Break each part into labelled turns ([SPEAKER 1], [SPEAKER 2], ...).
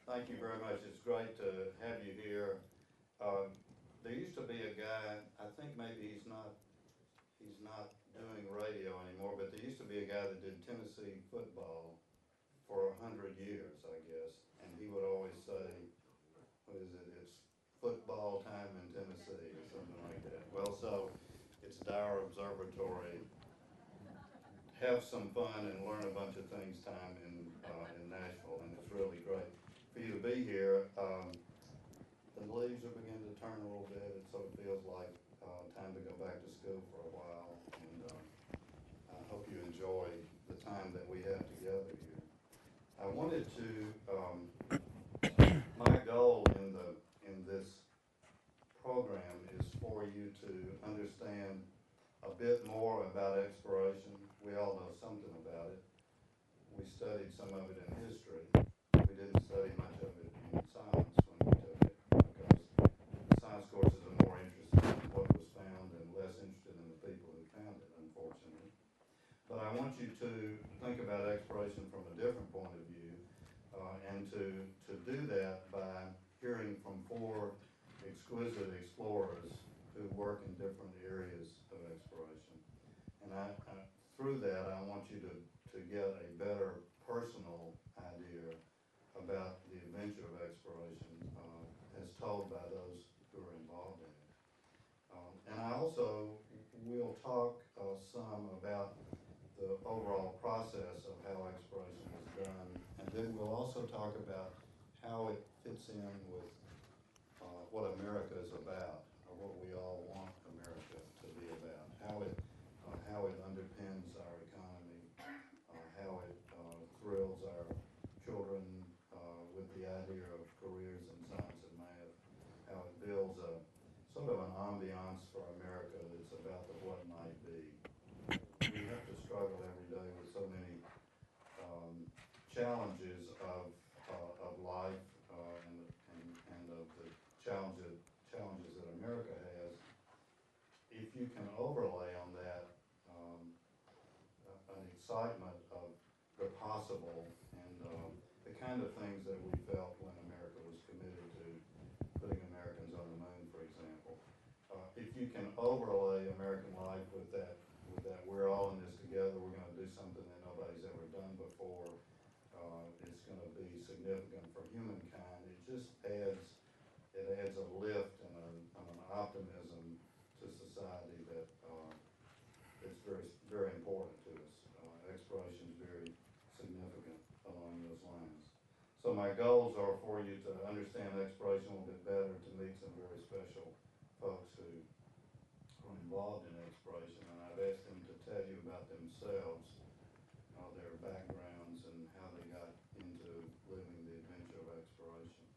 [SPEAKER 1] Thank you very much. It's great to have you here. There used to be a guy, I think maybe he's not doing radio anymore, but there used to be a guy that did Tennessee football for 100 years, I guess, and he would always say, what is it, it's football time in Tennessee or something like that. Well, so it's Dyer Observatory. Have some fun and learn a bunch of things time in Nashville, and it's really great for you to be here. The leaves are beginning to turn a little bit, and so it feels like time to go back to school for a while, and I hope you enjoy the time that we have together here. I wanted to, my goal in this program is for you to understand a bit more about exploration. We all know something about it. We studied some of it in history. We didn't study much of it in science when we took it, because the science courses are more interested in what was found and less interested in the people who found it, unfortunately. But I want you to think about exploration from a different point of view, and to do that by hearing from four exquisite explorers who work in different areas of exploration. And through that, I want you to get a better personal idea about the adventure of exploration as told by those who are involved in it. And I also will talk some about the overall process of how exploration is done, and then we'll also talk about how it fits in with what America is about, or what we all want America to be about, how it underpins our economy, how it thrills our children with the idea of careers in science and math, how it builds a sort of an ambiance for America that's about the what might be. We have to struggle every day with so many challenges of life and of the challenges that America has. If you can overlay on that an excitement of the possible and the kind of things that we felt when America was committed to putting Americans on the moon, for example. If you can overlay American life with that we're all in this together, we're going to do something that nobody's ever done before, it's going to be significant for humankind. It adds a lift and an optimism to society that is very, very important to us. Exploration is very significant along those lines. So my goals are for you to understand exploration a little bit better, to meet some very special folks who are involved in exploration, and I've asked them to tell you about themselves, their backgrounds, and how they got into living the adventure of exploration.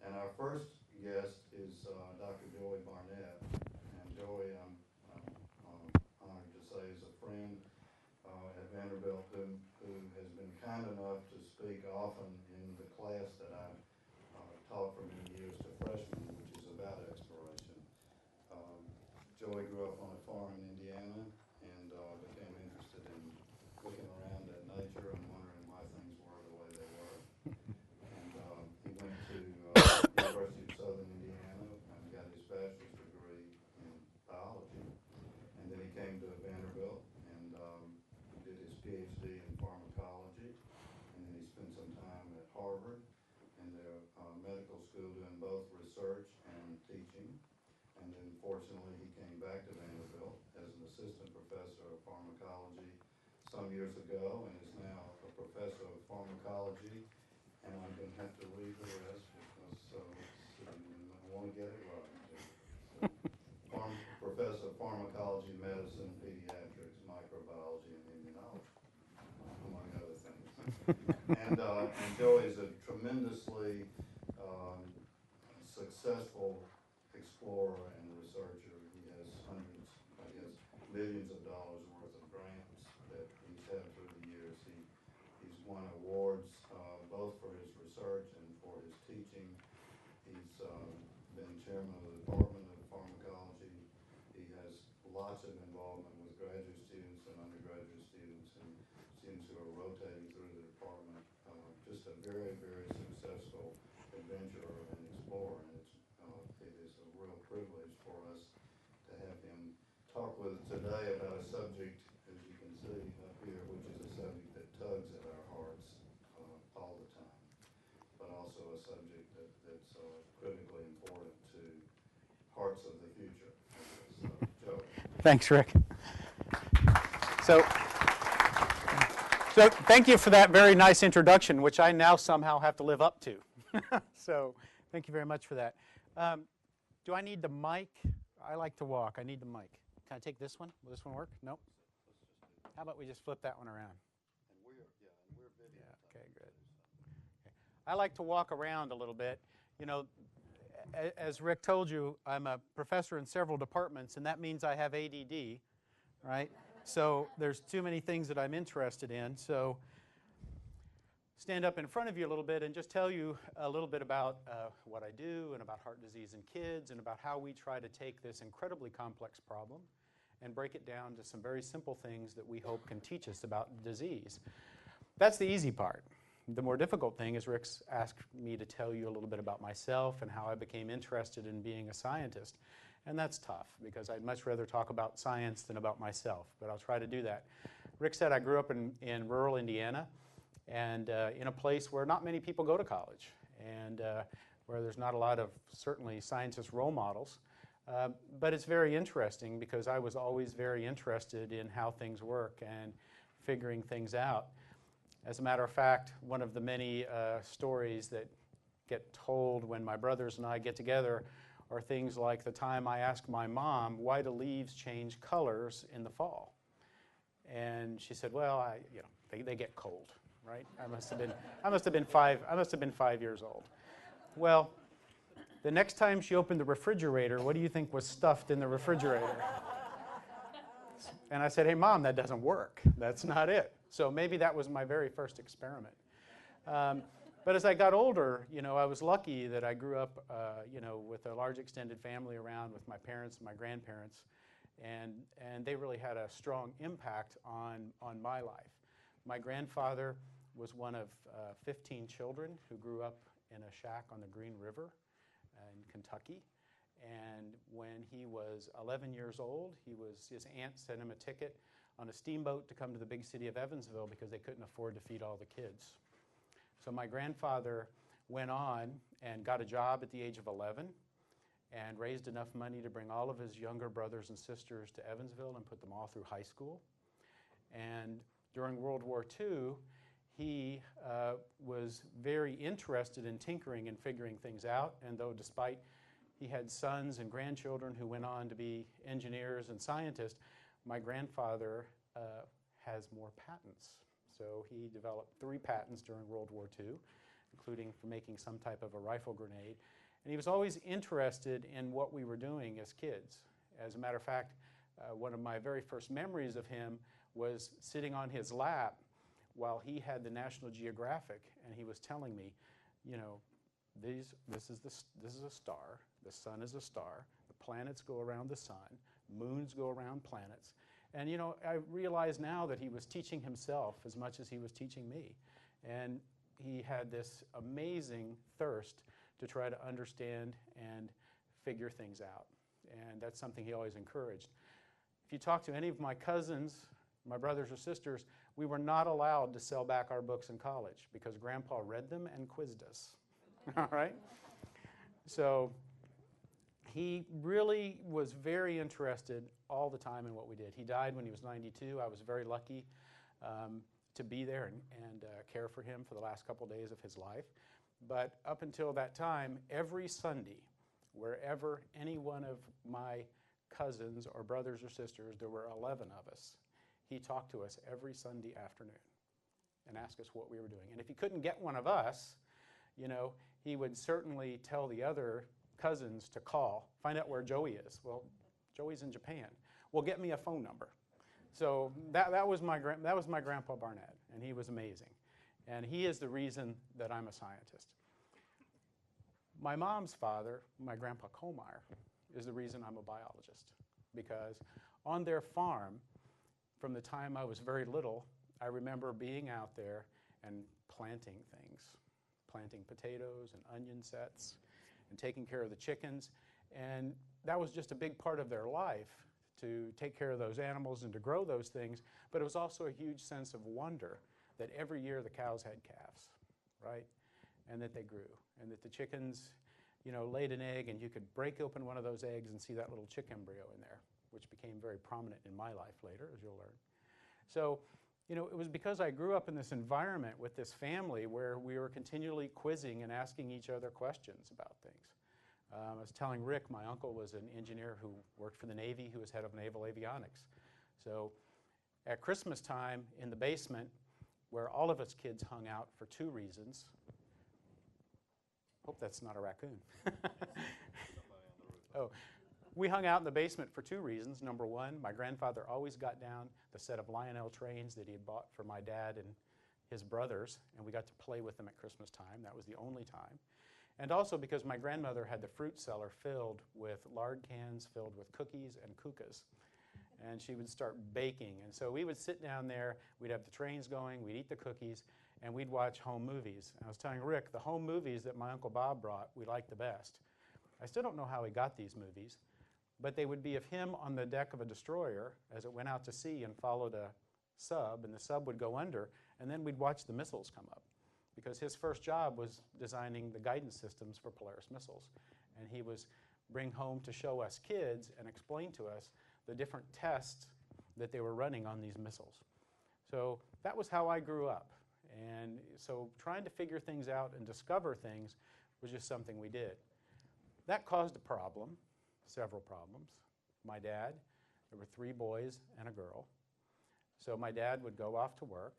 [SPEAKER 1] And our first guest is Dr. Joy Barnett, and Joy, I'm honored to say, is a friend at Vanderbilt who has been kind enough to speak often in the class that I've taught for many years to freshmen, which is about exploration. Joey grew up on a farm in Indiana and became interested in looking around at nature and wondering why things were the way they were. And he went to University of Southern Indiana and got his bachelor's degree in biology. And then he came to Vanderbilt and he did his PhD in pharmacology. And then he spent some time at Harvard in their medical school doing both research and teaching. And then fortunately he came back to Vanderbilt as an assistant professor of pharmacology some years ago, and is now a professor of pharmacology. And I'm going to have to read the rest because I want to get it right. So, professor of pharmacology, medicine, pediatrics, microbiology, and immunology, among other things. And Joey is a tremendously successful explorer and researcher. He has hundreds, I guess, millions of dollars worth of grants that he's had through the years. He's won awards both for his research and for his teaching. He's been chairman of the Department of Pharmacology. He has lots of involvement with graduate students and undergraduate students and students who are rotating through the department. Just a very, very successful subject that's critically important to parts of the future. Joe.
[SPEAKER 2] Thanks, Rick. So thank you for that very nice introduction, which I now somehow have to live up to. So thank you very much for that. Do I need the mic? I like to walk. I need the mic. Can I take this one? Will this one work? Nope. How about we just flip that one around?
[SPEAKER 1] And we're video.
[SPEAKER 2] Yeah, okay, good. Okay. I like to walk around a little bit. You know, as Rick told you, I'm a professor in several departments, and that means I have ADD, right? So there's too many things that I'm interested in. So stand up in front of you a little bit and just tell you a little bit about what I do and about heart disease in kids and about how we try to take this incredibly complex problem and break it down to some very simple things that we hope can teach us about disease. That's the easy part. The more difficult thing is Rick's asked me to tell you a little bit about myself and how I became interested in being a scientist. And that's tough because I'd much rather talk about science than about myself, but I'll try to do that. Rick said I grew up in rural Indiana and in a place where not many people go to college and where there's not a lot of, certainly, scientist role models. But it's very interesting because I was always very interested in how things work and figuring things out. As a matter of fact, one of the many stories that get told when my brothers and I get together are things like the time I asked my mom, why do leaves change colors in the fall? And she said, well, they get cold, right? I must have been 5 years old. Well, the next time she opened the refrigerator, what do you think was stuffed in the refrigerator? And I said, hey, Mom, that doesn't work. That's not it. So maybe that was my very first experiment. But as I got older, I was lucky that I grew up, with a large extended family around with my parents and my grandparents. And they really had a strong impact on my life. My grandfather was one of 15 children who grew up in a shack on the Green River in Kentucky. And when he was 11 years old, his aunt sent him a ticket on a steamboat to come to the big city of Evansville because they couldn't afford to feed all the kids. So my grandfather went on and got a job at the age of 11 and raised enough money to bring all of his younger brothers and sisters to Evansville and put them all through high school. And during World War II, he was very interested in tinkering and figuring things out. And though despite he had sons and grandchildren who went on to be engineers and scientists, my grandfather has more patents. So he developed 3 patents during World War II, including for making some type of a rifle grenade. And he was always interested in what we were doing as kids. As a matter of fact, one of my very first memories of him was sitting on his lap while he had the National Geographic, and he was telling me, this is a star, the sun is a star, the planets go around the sun, moons go around planets. And I realize now that he was teaching himself as much as he was teaching me. And he had this amazing thirst to try to understand and figure things out. And that's something he always encouraged. If you talk to any of my cousins, my brothers or sisters, we were not allowed to sell back our books in college because Grandpa read them and quizzed us. All right? So he really was very interested all the time in what we did. He died when he was 92. I was very lucky to be there and care for him for the last couple days of his life. But up until that time, every Sunday, wherever any one of my cousins or brothers or sisters, there were 11 of us, he talked to us every Sunday afternoon and asked us what we were doing. And if he couldn't get one of us, he would certainly tell the other cousins to call, find out where Joey is. Well, Joey's in Japan. Well, get me a phone number. So that was my Grandpa Barnett, and he was amazing. And he is the reason that I'm a scientist. My mom's father, my Grandpa Kohlmeyer, is the reason I'm a biologist. Because on their farm, from the time I was very little, I remember being out there and planting things, planting potatoes and onion sets and taking care of the chickens. And that was just a big part of their life, to take care of those animals and to grow those things. But it was also a huge sense of wonder that every year the cows had calves, right? and that they grew, and that the chickens, laid an egg, and you could break open one of those eggs and see that little chick embryo in there, which became very prominent in my life later, as you'll learn. So, it was because I grew up in this environment with this family where we were continually quizzing and asking each other questions about things. I was telling Rick, my uncle was an engineer who worked for the Navy, who was head of naval avionics. So at Christmas time in the basement, where all of us kids hung out for two reasons. Hope that's not a raccoon. Oh, we hung out in the basement for two reasons. Number one, my grandfather always got down the set of Lionel trains that he had bought for my dad and his brothers, and we got to play with them at Christmas time. That was the only time. And also because my grandmother had the fruit cellar filled with lard cans filled with cookies and kukas. And she would start baking. And so we would sit down there, we'd have the trains going, we'd eat the cookies, and we'd watch home movies. And I was telling Rick, the home movies that my Uncle Bob brought, we liked the best. I still don't know how he got these movies, but they would be of him on the deck of a destroyer as it went out to sea and followed a sub, and the sub would go under, and then we'd watch the missiles come up. Because his first job was designing the guidance systems for Polaris missiles. And he was bring home to show us kids and explain to us the different tests that they were running on these missiles. So that was how I grew up. And so trying to figure things out and discover things was just something we did. That caused a problem, several problems. My dad, there were 3 boys and a girl. So my dad would go off to work,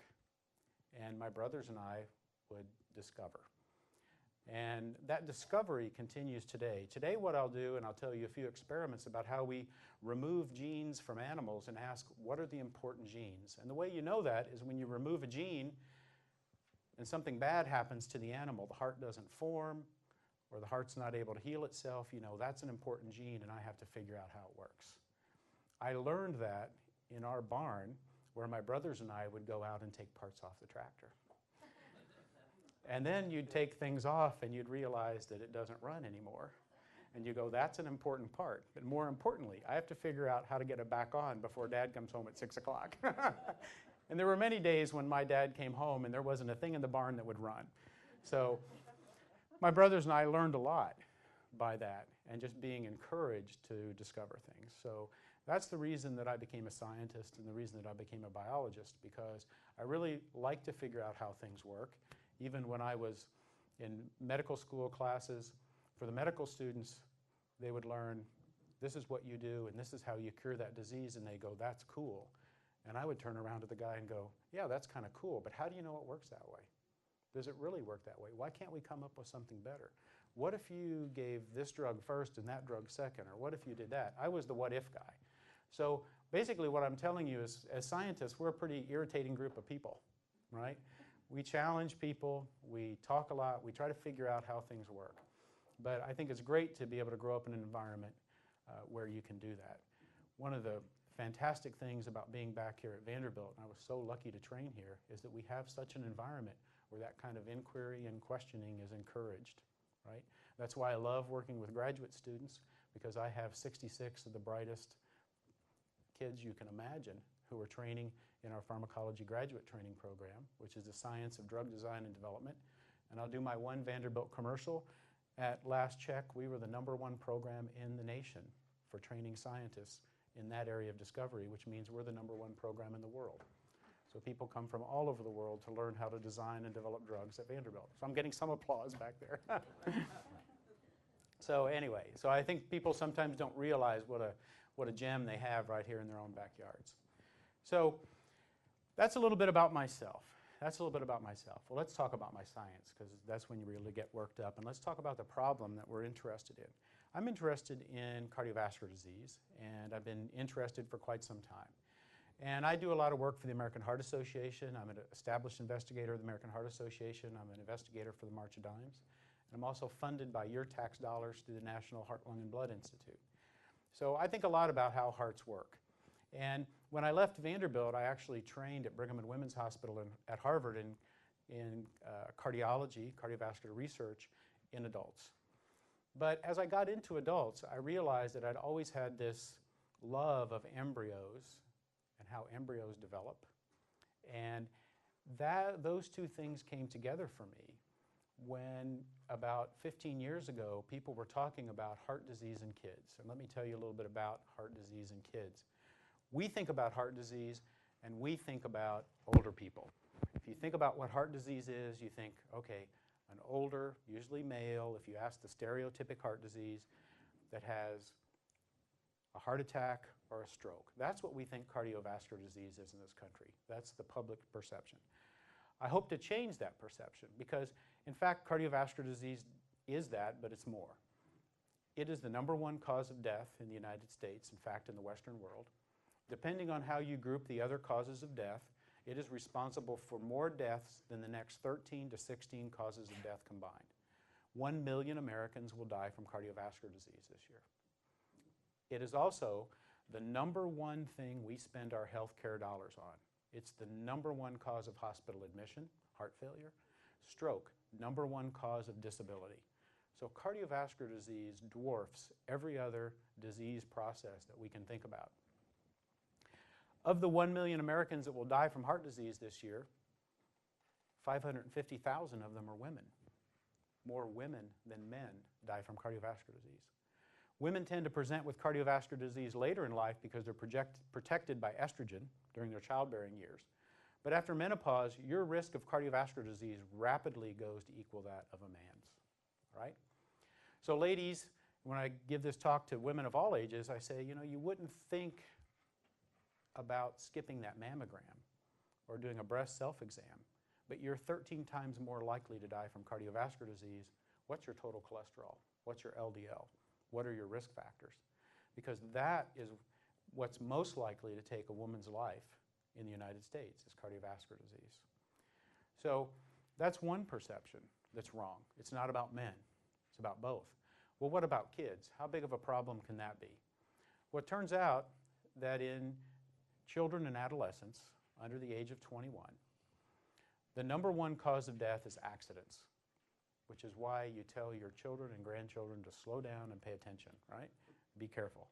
[SPEAKER 2] and my brothers and I would discover. And that discovery continues today. Today what I'll do, and I'll tell you a few experiments about how we remove genes from animals and ask what are the important genes. And the way you know that is when you remove a gene and something bad happens to the animal, the heart doesn't form or the heart's not able to heal itself, you know that's an important gene and I have to figure out how it works. I learned that in our barn where my brothers and I would go out and take parts off the tractor. And then you'd take things off and you'd realize that it doesn't run anymore. And you go, that's an important part. But more importantly, I have to figure out how to get it back on before Dad comes home at 6 o'clock. And there were many days when my dad came home and there wasn't a thing in the barn that would run. So my brothers and I learned a lot by that and just being encouraged to discover things. So that's the reason that I became a scientist and the reason that I became a biologist, because I really like to figure out how things work. Even when I was in medical school classes, for the medical students, they would learn, this is what you do and this is how you cure that disease, and they go, that's cool. And I would turn around to the guy and go, yeah, that's kind of cool, but how do you know it works that way? Does it really work that way? Why can't we come up with something better? What if you gave this drug first and that drug second? Or what if you did that? I was the what if guy. So basically what I'm telling you is, as scientists, we're a pretty irritating group of people, right? We challenge people, we talk a lot, we try to figure out how things work. But I think it's great to be able to grow up in an environment where you can do that. One of the fantastic things about being back here at Vanderbilt, and I was so lucky to train here, is that we have such an environment where that kind of inquiry and questioning is encouraged, right? That's why I love working with graduate students, because I have 66 of the brightest kids you can imagine who are training in our pharmacology graduate training program, which is the science of drug design and development. And I'll do my one Vanderbilt commercial. At last check, we were the #1 program in the nation for training scientists in that area of discovery, which means we're the #1 program in the world. So people come from all over the world to learn how to design and develop drugs at Vanderbilt. So I'm getting some applause back there. So anyway, so I think people sometimes don't realize what a gem they have right here in their own backyards. So that's a little bit about myself. Well, let's talk about my science, because that's when you really get worked up. And let's talk about the problem that we're interested in. I'm interested in cardiovascular disease, and I've been interested for quite some time. And I do a lot of work for the American Heart Association. I'm an established investigator of the American Heart Association. I'm an investigator for the March of Dimes. And I'm also funded by your tax dollars through the National Heart, Lung, and Blood Institute. So I think a lot about how hearts work. And when I left Vanderbilt, I actually trained at Brigham and Women's Hospital at Harvard in cardiology, cardiovascular research in adults. But as I got into adults, I realized that I'd always had this love of embryos and how embryos develop. And those two things came together for me when about 15 years ago, people were talking about heart disease in kids. And let me tell you a little bit about heart disease in kids. We think about heart disease and we think about older people. If you think about what heart disease is, you think, okay, an older, usually male, if you ask the stereotypic heart disease that has a heart attack or a stroke. That's what we think cardiovascular disease is in this country. That's the public perception. I hope to change that perception because, in fact, cardiovascular disease is that, but it's more. It is the #1 cause of death in the United States, in fact, in the Western world. Depending on how you group the other causes of death, it is responsible for more deaths than the next 13 to 16 causes of death combined. 1 million Americans will die from cardiovascular disease this year. It is also the #1 thing we spend our health care dollars on. It's the #1 cause of hospital admission, heart failure. Stroke, #1 cause of disability. So cardiovascular disease dwarfs every other disease process that we can think about. Of the 1 million Americans that will die from heart disease this year, 550,000 of them are women. More women than men die from cardiovascular disease. Women tend to present with cardiovascular disease later in life because they're protected by estrogen during their childbearing years. But after menopause, your risk of cardiovascular disease rapidly goes to equal that of a man's, right? So ladies, when I give this talk to women of all ages, I say, you know, you wouldn't think about skipping that mammogram or doing a breast self-exam, but you're 13 times more likely to die from cardiovascular disease. What's your total cholesterol? What's your LDL? What are your risk factors? Because that is what's most likely to take a woman's life in the United States is cardiovascular disease. So that's one perception that's wrong. It's not about men. It's about both. Well, what about kids? How big of a problem can that be? Well, it turns out that in children and adolescents under the age of 21, the #1 cause of death is accidents, which is why you tell your children and grandchildren to slow down and pay attention, right? Be careful.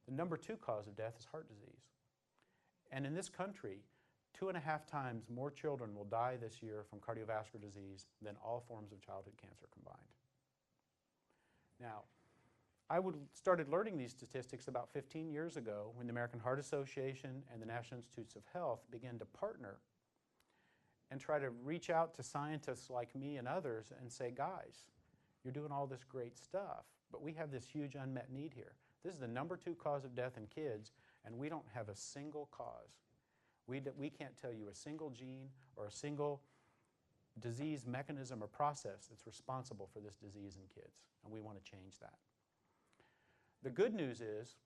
[SPEAKER 2] The #2 cause of death is heart disease. And in this country, 2.5 times more children will die this year from cardiovascular disease than all forms of childhood cancer combined. Now, I started learning these statistics about 15 years ago when the American Heart Association and the National Institutes of Health began to partner and try to reach out to scientists like me and others and say, guys, you're doing all this great stuff, but we have this huge unmet need here. This is the #2 cause of death in kids, and we don't have a single cause. We can't tell you a single gene or a single disease mechanism or process that's responsible for this disease in kids, and we want to change that. The good news is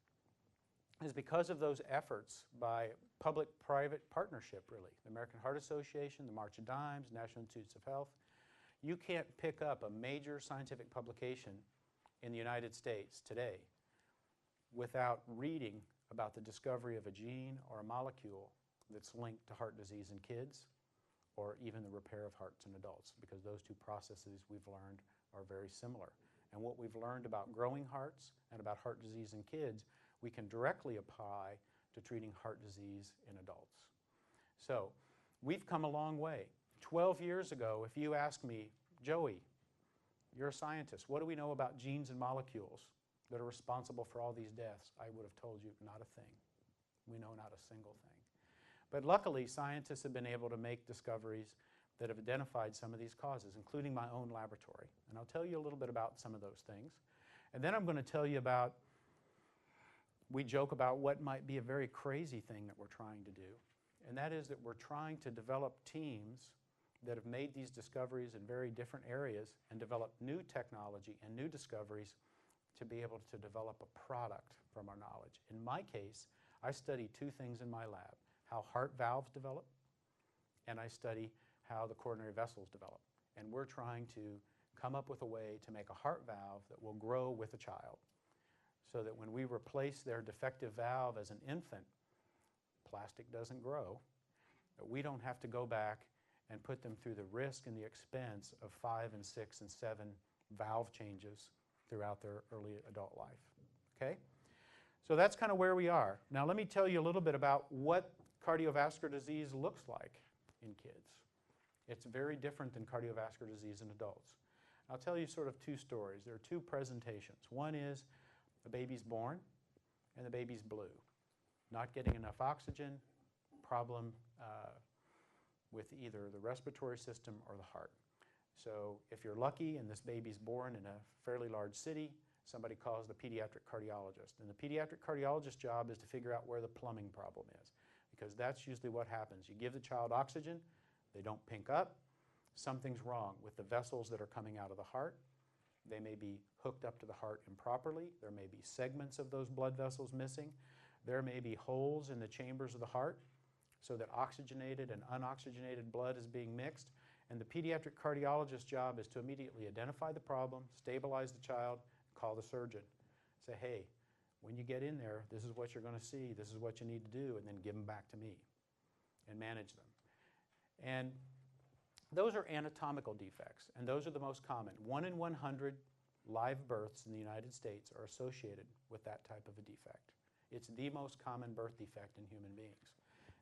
[SPEAKER 2] because of those efforts by public-private partnership, really, the American Heart Association, the March of Dimes, National Institutes of Health, you can't pick up a major scientific publication in the United States today without reading about the discovery of a gene or a molecule that's linked to heart disease in kids or even the repair of hearts in adults, because those two processes we've learned are very similar. And what we've learned about growing hearts and about heart disease in kids, we can directly apply to treating heart disease in adults. So we've come a long way. 12 years ago, if you asked me, Joey, you're a scientist, what do we know about genes and molecules that are responsible for all these deaths? I would have told you not a thing. We know not a single thing. But luckily, scientists have been able to make discoveries that have identified some of these causes, including my own laboratory. And I'll tell you a little bit about some of those things. And then I'm going to tell you about, we joke about what might be a very crazy thing that we're trying to do. And that is that we're trying to develop teams that have made these discoveries in very different areas and develop new technology and new discoveries to be able to develop a product from our knowledge. In my case, I study two things in my lab: how heart valves develop, and I study how the coronary vessels develop. And we're trying to come up with a way to make a heart valve that will grow with a child, so that when we replace their defective valve as an infant, plastic doesn't grow, but we don't have to go back and put them through the risk and the expense of 5 and 6 and 7 valve changes throughout their early adult life. Okay? So that's kind of where we are. Now let me tell you a little bit about what cardiovascular disease looks like in kids. It's very different than cardiovascular disease in adults. I'll tell you sort of two stories. There are two presentations. One is the baby's born and the baby's blue, not getting enough oxygen, problem with either the respiratory system or the heart. So if you're lucky and this baby's born in a fairly large city, somebody calls the pediatric cardiologist. And the pediatric cardiologist's job is to figure out where the plumbing problem is, because that's usually what happens. You give the child oxygen, they don't pink up, something's wrong with the vessels that are coming out of the heart. They may be hooked up to the heart improperly. There may be segments of those blood vessels missing. There may be holes in the chambers of the heart so that oxygenated and unoxygenated blood is being mixed. And the pediatric cardiologist's job is to immediately identify the problem, stabilize the child, call the surgeon. Say, hey, when you get in there, this is what you're going to see, this is what you need to do, and then give them back to me and manage them. And those are anatomical defects, and those are the most common. 1 in 100 live births in the United States are associated with that type of a defect. It's the most common birth defect in human beings.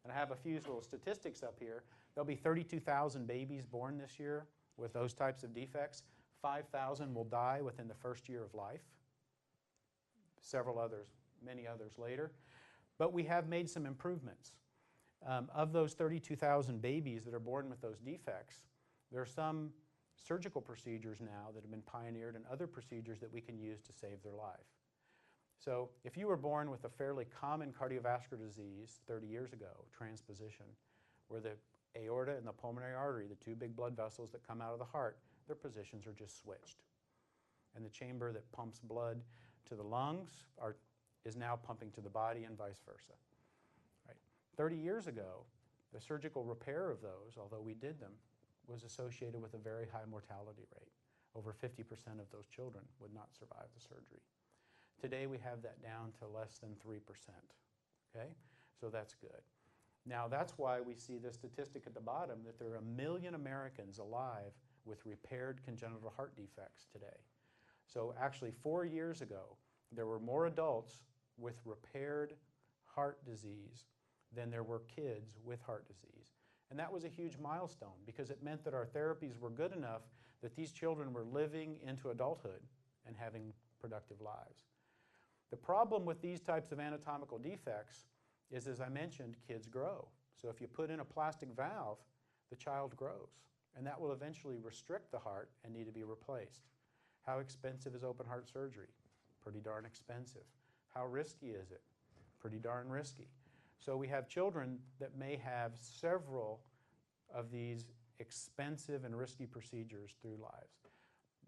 [SPEAKER 2] And I have a few little statistics up here. There'll be 32,000 babies born this year with those types of defects. 5,000 will die within the first year of life. Several others, many others later. But we have made some improvements. Of those 32,000 babies that are born with those defects, there are some surgical procedures now that have been pioneered and other procedures that we can use to save their life. So if you were born with a fairly common cardiovascular disease 30 years ago, transposition, where the aorta and the pulmonary artery, the two big blood vessels that come out of the heart, their positions are just switched. And the chamber that pumps blood to the lungs is now pumping to the body and vice versa. Right? 30 years ago, the surgical repair of those, although we did them, was associated with a very high mortality rate. Over 50% of those children would not survive the surgery. Today we have that down to less than 3%. Okay? So that's good. Now that's why we see the statistic at the bottom that there are 1 million Americans alive with repaired congenital heart defects today. So actually 4 years ago, there were more adults with repaired heart disease than there were kids with heart disease. And that was a huge milestone because it meant that our therapies were good enough that these children were living into adulthood and having productive lives. The problem with these types of anatomical defects is, as I mentioned, kids grow. So if you put in a plastic valve, the child grows. And that will eventually restrict the heart and need to be replaced. How expensive is open heart surgery? Pretty darn expensive. How risky is it? Pretty darn risky. So we have children that may have several of these expensive and risky procedures through lives.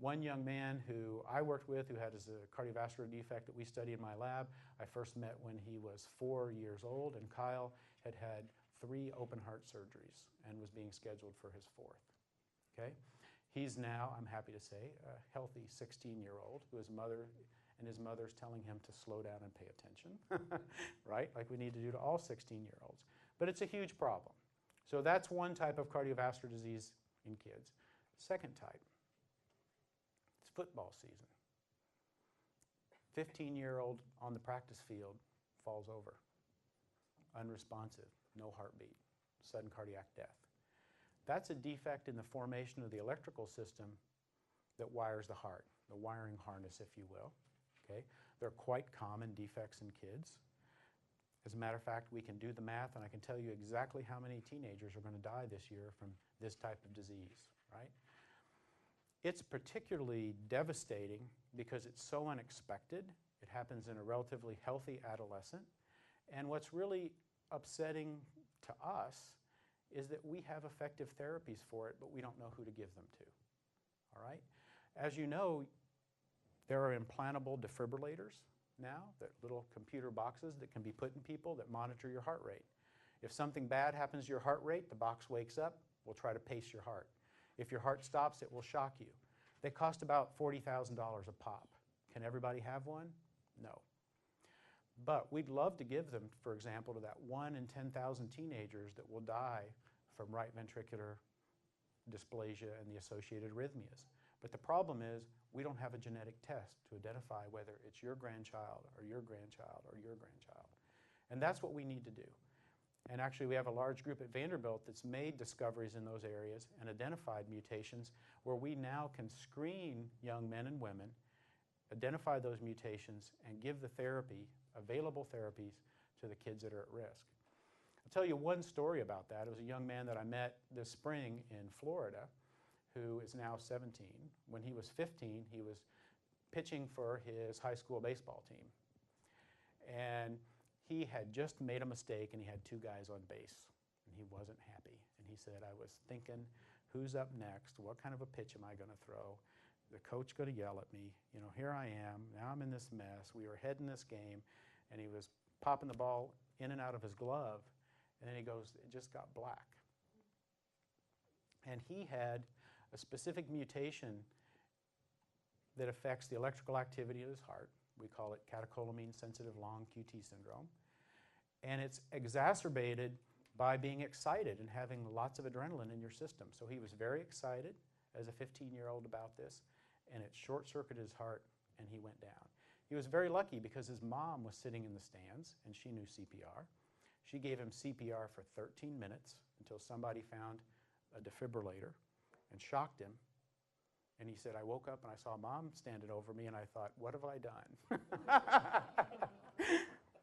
[SPEAKER 2] One young man who I worked with who had a cardiovascular defect that we study in my lab, I first met when he was 4 years old, and Kyle had had 3 open heart surgeries and was being scheduled for his 4th. Okay? He's now, I'm happy to say, a healthy 16-year-old who his mother's telling him to slow down and pay attention, right? Like we need to do to all 16-year-olds. But it's a huge problem. So that's one type of cardiovascular disease in kids. Second type, it's football season. 15-year-old on the practice field falls over, unresponsive, no heartbeat, sudden cardiac death. That's a defect in the formation of the electrical system that wires the heart, the wiring harness, if you will. Okay? They're quite common defects in kids. As a matter of fact, we can do the math, and I can tell you exactly how many teenagers are going to die this year from this type of disease, right? It's particularly devastating because it's so unexpected. It happens in a relatively healthy adolescent. And what's really upsetting to us is that we have effective therapies for it, but we don't know who to give them to, all right? As you know, there are implantable defibrillators now, that little computer boxes that can be put in people that monitor your heart rate. If something bad happens to your heart rate, the box wakes up, will try to pace your heart. If your heart stops, it will shock you. They cost about $40,000 a pop. Can everybody have one? No. But we'd love to give them, for example, to that 1 in 10,000 teenagers that will die from right ventricular dysplasia and the associated arrhythmias. But the problem is we don't have a genetic test to identify whether it's your grandchild or your grandchild or your grandchild. And that's what we need to do. And actually we have a large group at Vanderbilt that's made discoveries in those areas and identified mutations where we now can screen young men and women, identify those mutations, and give the therapy, available therapies, to the kids that are at risk. I'll tell you one story about that. It was a young man that I met this spring in Florida who is now 17. When he was 15, he was pitching for his high school baseball team. And he had just made a mistake and he had 2 guys on base and he wasn't happy. And he said, I was thinking, who's up next? What kind of a pitch am I going to throw? The coach going to yell at me. You know, here I am. Now I'm in this mess. We were heading this game. And he was popping the ball in and out of his glove. And then he goes, it just got black. And he had a specific mutation that affects the electrical activity of his heart. We call it catecholamine-sensitive long QT syndrome. And it's exacerbated by being excited and having lots of adrenaline in your system. So he was very excited as a 15-year-old about this, and it short-circuited his heart, and he went down. He was very lucky because his mom was sitting in the stands, and she knew CPR. She gave him CPR for 13 minutes until somebody found a defibrillator and shocked him. And he said, I woke up and I saw Mom standing over me and I thought, what have I done?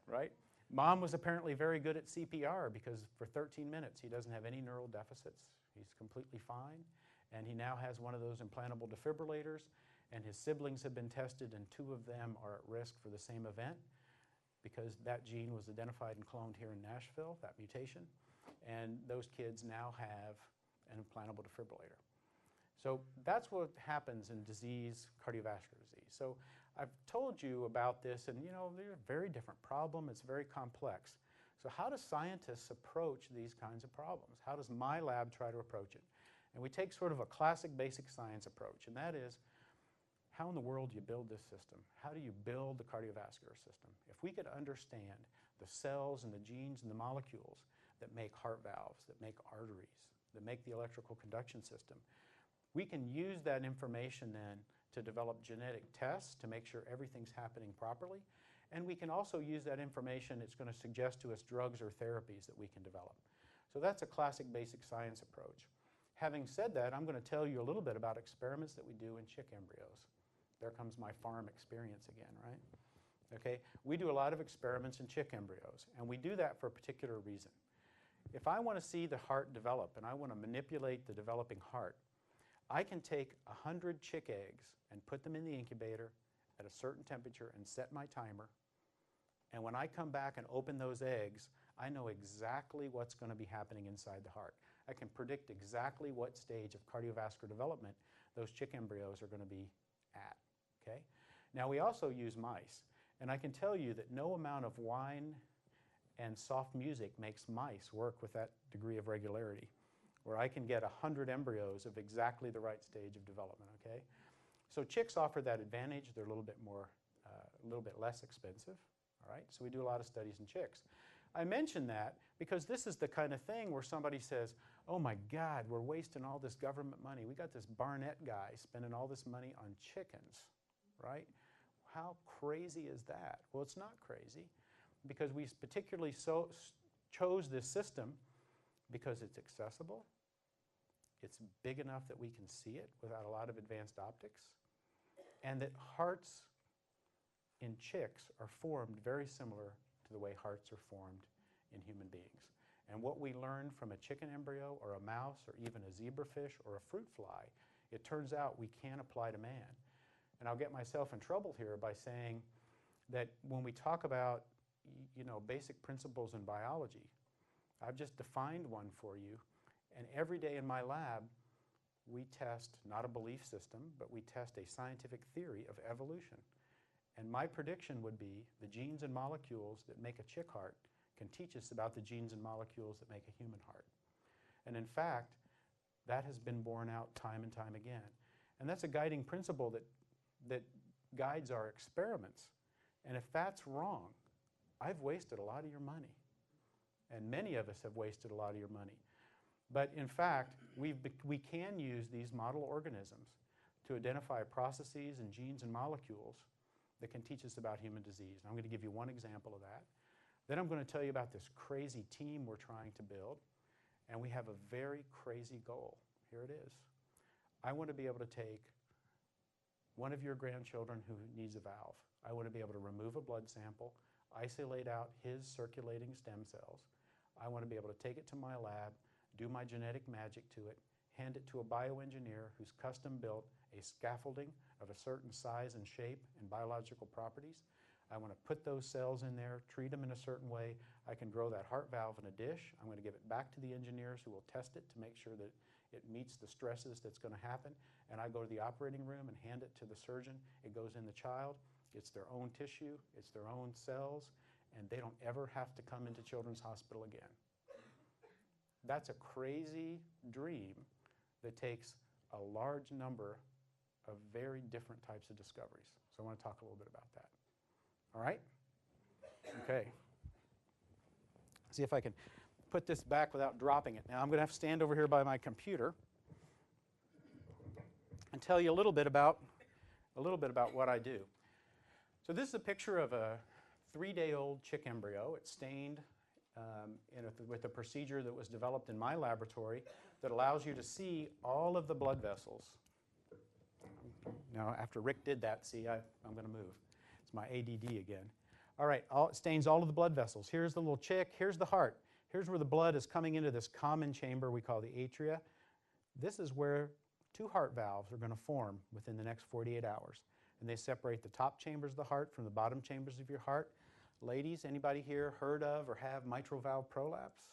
[SPEAKER 2] Right? Mom was apparently very good at CPR because for 13 minutes he doesn't have any neural deficits. He's completely fine. And he now has one of those implantable defibrillators. And his siblings have been tested and 2 of them are at risk for the same event because that gene was identified and cloned here in Nashville, that mutation. And those kids now have an implantable defibrillator. So that's what happens in disease, cardiovascular disease. So I've told you about this, and you know, they're a very different problem. It's very complex. So how do scientists approach these kinds of problems? How does my lab try to approach it? And we take sort of a classic basic science approach, and that is, how in the world do you build this system? How do you build the cardiovascular system? If we could understand the cells and the genes and the molecules that make heart valves, that make arteries, that make the electrical conduction system, we can use that information then to develop genetic tests to make sure everything's happening properly. And we can also use that information. It's going to suggest to us drugs or therapies that we can develop. So that's a classic basic science approach. Having said that, I'm going to tell you a little bit about experiments that we do in chick embryos. There comes my farm experience again, right? Okay, we do a lot of experiments in chick embryos, and we do that for a particular reason. If I want to see the heart develop and I want to manipulate the developing heart, I can take 100 chick eggs and put them in the incubator at a certain temperature and set my timer. And when I come back and open those eggs, I know exactly what's going to be happening inside the heart. I can predict exactly what stage of cardiovascular development those chick embryos are going to be at. Okay? Now we also use mice. And I can tell you that no amount of wine and soft music makes mice work with that degree of regularity, where I can get 100 embryos of exactly the right stage of development, okay? So chicks offer that advantage. They're a little bit less expensive, all right? So we do a lot of studies in chicks. I mention that because this is the kind of thing where somebody says, oh my God, we're wasting all this government money. We got this Barnett guy spending all this money on chickens, right? How crazy is that? Well, it's not crazy because we particularly chose this system because it's accessible, it's big enough that we can see it without a lot of advanced optics, and that hearts in chicks are formed very similar to the way hearts are formed in human beings. And what we learn from a chicken embryo or a mouse or even a zebrafish or a fruit fly, it turns out we can apply to man. And I'll get myself in trouble here by saying that when we talk about, you know, basic principles in biology, I've just defined one for you, and every day in my lab we test not a belief system, but we test a scientific theory of evolution. And my prediction would be the genes and molecules that make a chick heart can teach us about the genes and molecules that make a human heart. And in fact, that has been borne out time and time again. And that's a guiding principle that guides our experiments. And if that's wrong, I've wasted a lot of your money. And many of us have wasted a lot of your money. But in fact, we can use these model organisms to identify processes and genes and molecules that can teach us about human disease. And I'm going to give you one example of that. Then I'm going to tell you about this crazy team we're trying to build. And we have a very crazy goal. Here it is. I want to be able to take one of your grandchildren who needs a valve. I want to be able to remove a blood sample, isolate out his circulating stem cells. I want to be able to take it to my lab, do my genetic magic to it, hand it to a bioengineer who's custom built a scaffolding of a certain size and shape and biological properties. I want to put those cells in there, treat them in a certain way. I can grow that heart valve in a dish. I'm going to give it back to the engineers who will test it to make sure that it meets the stresses that's going to happen. And I go to the operating room and hand it to the surgeon. It goes in the child. It's their own tissue. It's their own cells. And they don't ever have to come into Children's Hospital again. That's a crazy dream that takes a large number of very different types of discoveries. So I want to talk a little bit about that. All right? Okay. See if I can put this back without dropping it. Now I'm going to have to stand over here by my computer and tell you a little bit about what I do. So this is a picture of a 3-day-old chick embryo. It's stained with a procedure that was developed in my laboratory that allows you to see all of the blood vessels. Now, after Rick did that, see, I'm going to move. It's my ADD again. All right, it stains all of the blood vessels. Here's the little chick. Here's the heart. Here's where the blood is coming into this common chamber we call the atria. This is where 2 heart valves are going to form within the next 48 hours. And they separate the top chambers of the heart from the bottom chambers of your heart. Ladies, anybody here heard of or have mitral valve prolapse?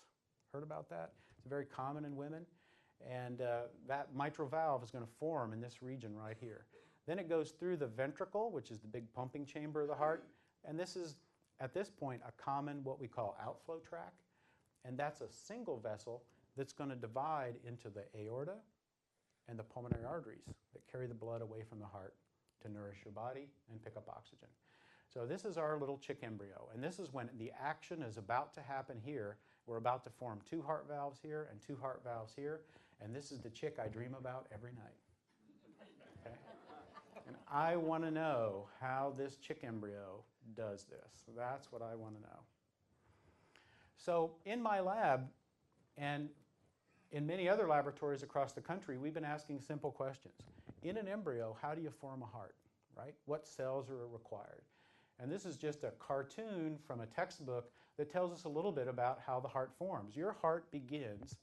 [SPEAKER 2] Heard about that? It's very common in women. And that mitral valve is going to form in this region right here. Then it goes through the ventricle, which is the big pumping chamber of the heart. And this is, at this point, a common what we call outflow tract. And that's a single vessel that's going to divide into the aorta and the pulmonary arteries that carry the blood away from the heart to nourish your body and pick up oxygen. So this is our little chick embryo. And this is when the action is about to happen here. We're about to form 2 heart valves here and 2 heart valves here. And this is the chick I dream about every night. Okay? And I want to know how this chick embryo does this. That's what I want to know. So in my lab and in many other laboratories across the country, we've been asking simple questions. In an embryo, how do you form a heart, right? What cells are required? And this is just a cartoon from a textbook that tells us a little bit about how the heart forms. Your heart begins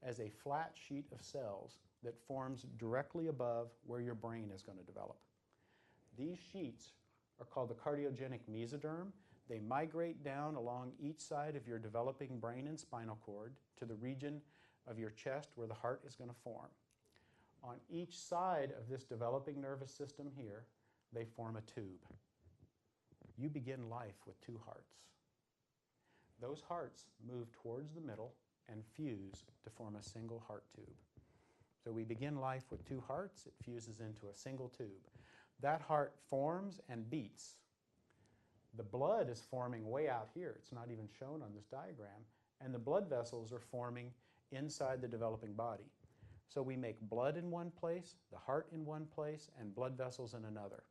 [SPEAKER 2] as a flat sheet of cells that forms directly above where your brain is going to develop. These sheets are called the cardiogenic mesoderm. They migrate down along each side of your developing brain and spinal cord to the region of your chest where the heart is going to form. On each side of this developing nervous system here, they form a tube. You begin life with 2 hearts. Those hearts move towards the middle and fuse to form a single heart tube. So we begin life with 2 hearts. It fuses into a single tube. That heart forms and beats. The blood is forming way out here. It's not even shown on this diagram. And the blood vessels are forming inside the developing body. So we make blood in one place, the heart in one place, and blood vessels in another.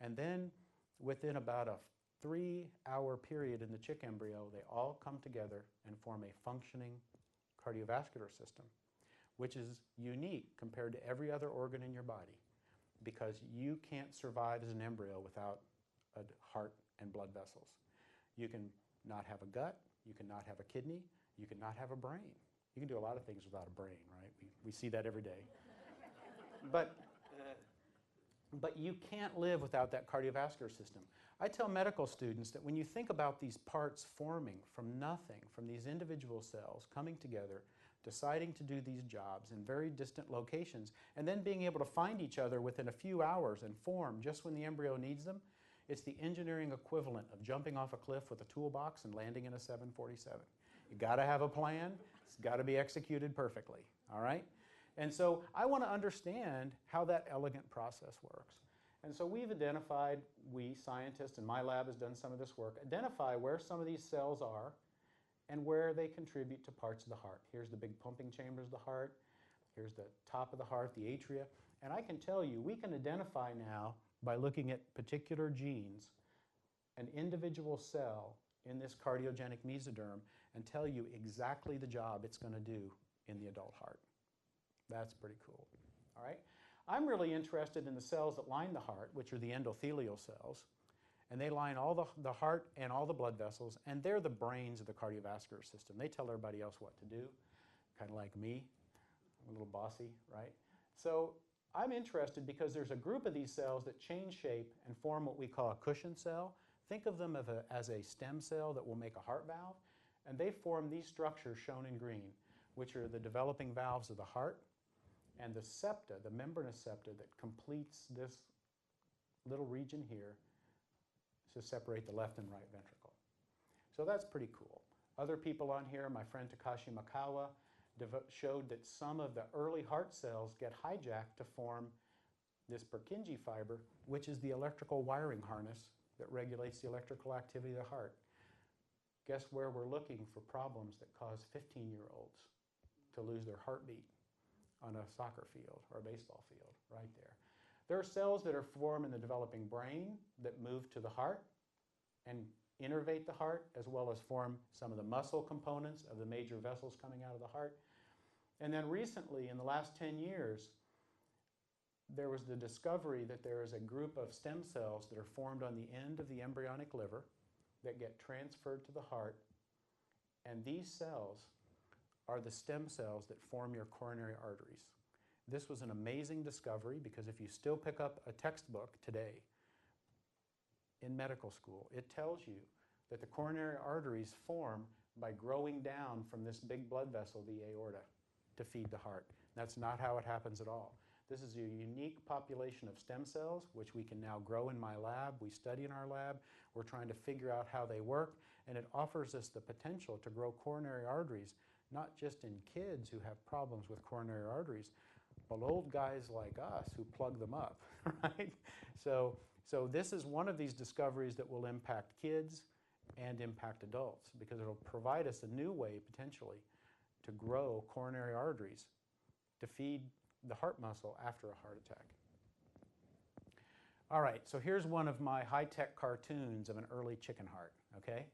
[SPEAKER 2] And then within about a 3-hour period in the chick embryo, they all come together and form a functioning cardiovascular system, which is unique compared to every other organ in your body because you can't survive as an embryo without a heart and blood vessels. You can not have a gut, you cannot have a kidney, you cannot have a brain. You can do a lot of things without a brain, right? We see that every day. But you can't live without that cardiovascular system. I tell medical students that when you think about these parts forming from nothing, from these individual cells coming together, deciding to do these jobs in very distant locations, and then being able to find each other within a few hours and form just when the embryo needs them, it's the engineering equivalent of jumping off a cliff with a toolbox and landing in a 747. You got to have a plan. It's got to be executed perfectly, all right? And so I want to understand how that elegant process works. And so we've identified, we scientists, and my lab has done some of this work, identify where some of these cells are and where they contribute to parts of the heart. Here's the big pumping chambers of the heart. Here's the top of the heart, the atria. And I can tell you, we can identify now by looking at particular genes, an individual cell in this cardiogenic mesoderm and tell you exactly the job it's going to do in the adult heart. That's pretty cool. All right? I'm really interested in the cells that line the heart, which are the endothelial cells. And they line all the heart and all the blood vessels, and they're the brains of the cardiovascular system. They tell everybody else what to do, kind of like me. I'm a little bossy, right? So I'm interested because there's a group of these cells that change shape and form what we call a cushion cell. Think of them as a stem cell that will make a heart valve. And they form these structures shown in green, which are the developing valves of the heart and the septa, the membranous septa that completes this little region here to separate the left and right ventricle. So that's pretty cool. Other people on here, my friend Takashi Makawa, showed that some of the early heart cells get hijacked to form this Purkinje fiber, which is the electrical wiring harness that regulates the electrical activity of the heart. Guess where we're looking for problems that cause 15-year-olds to lose their heartbeat on a soccer field or a baseball field, right there. There are cells that are formed in the developing brain that move to the heart and innervate the heart, as well as form some of the muscle components of the major vessels coming out of the heart. And then recently, in the last 10 years, there was the discovery that there is a group of stem cells that are formed on the end of the embryonic liver that get transferred to the heart. And these cells are the stem cells that form your coronary arteries. This was an amazing discovery because if you still pick up a textbook today in medical school, it tells you that the coronary arteries form by growing down from this big blood vessel, the aorta, to feed the heart. That's not how it happens at all. This is a unique population of stem cells, which we can now grow in my lab. We study in our lab. We're trying to figure out how they work, and it offers us the potential to grow coronary arteries, not just in kids who have problems with coronary arteries, but old guys like us who plug them up, right? So this is one of these discoveries that will impact kids and impact adults because it'll provide us a new way, potentially, to grow coronary arteries to feed the heart muscle after a heart attack. All right, so here's one of my high-tech cartoons of an early chicken heart, okay?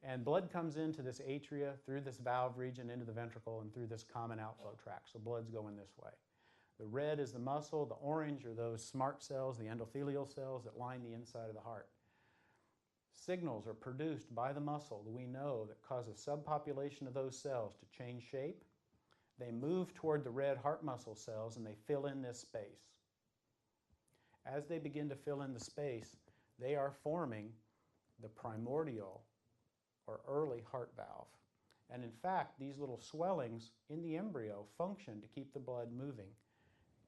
[SPEAKER 2] And blood comes into this atria, through this valve region, into the ventricle, and through this common outflow tract. So blood's going this way. The red is the muscle. The orange are those smart cells, the endothelial cells that line the inside of the heart. Signals are produced by the muscle that we know that cause a subpopulation of those cells to change shape. They move toward the red heart muscle cells and they fill in this space. As they begin to fill in the space, they are forming the primordial or early heart valve. And in fact, these little swellings in the embryo function to keep the blood moving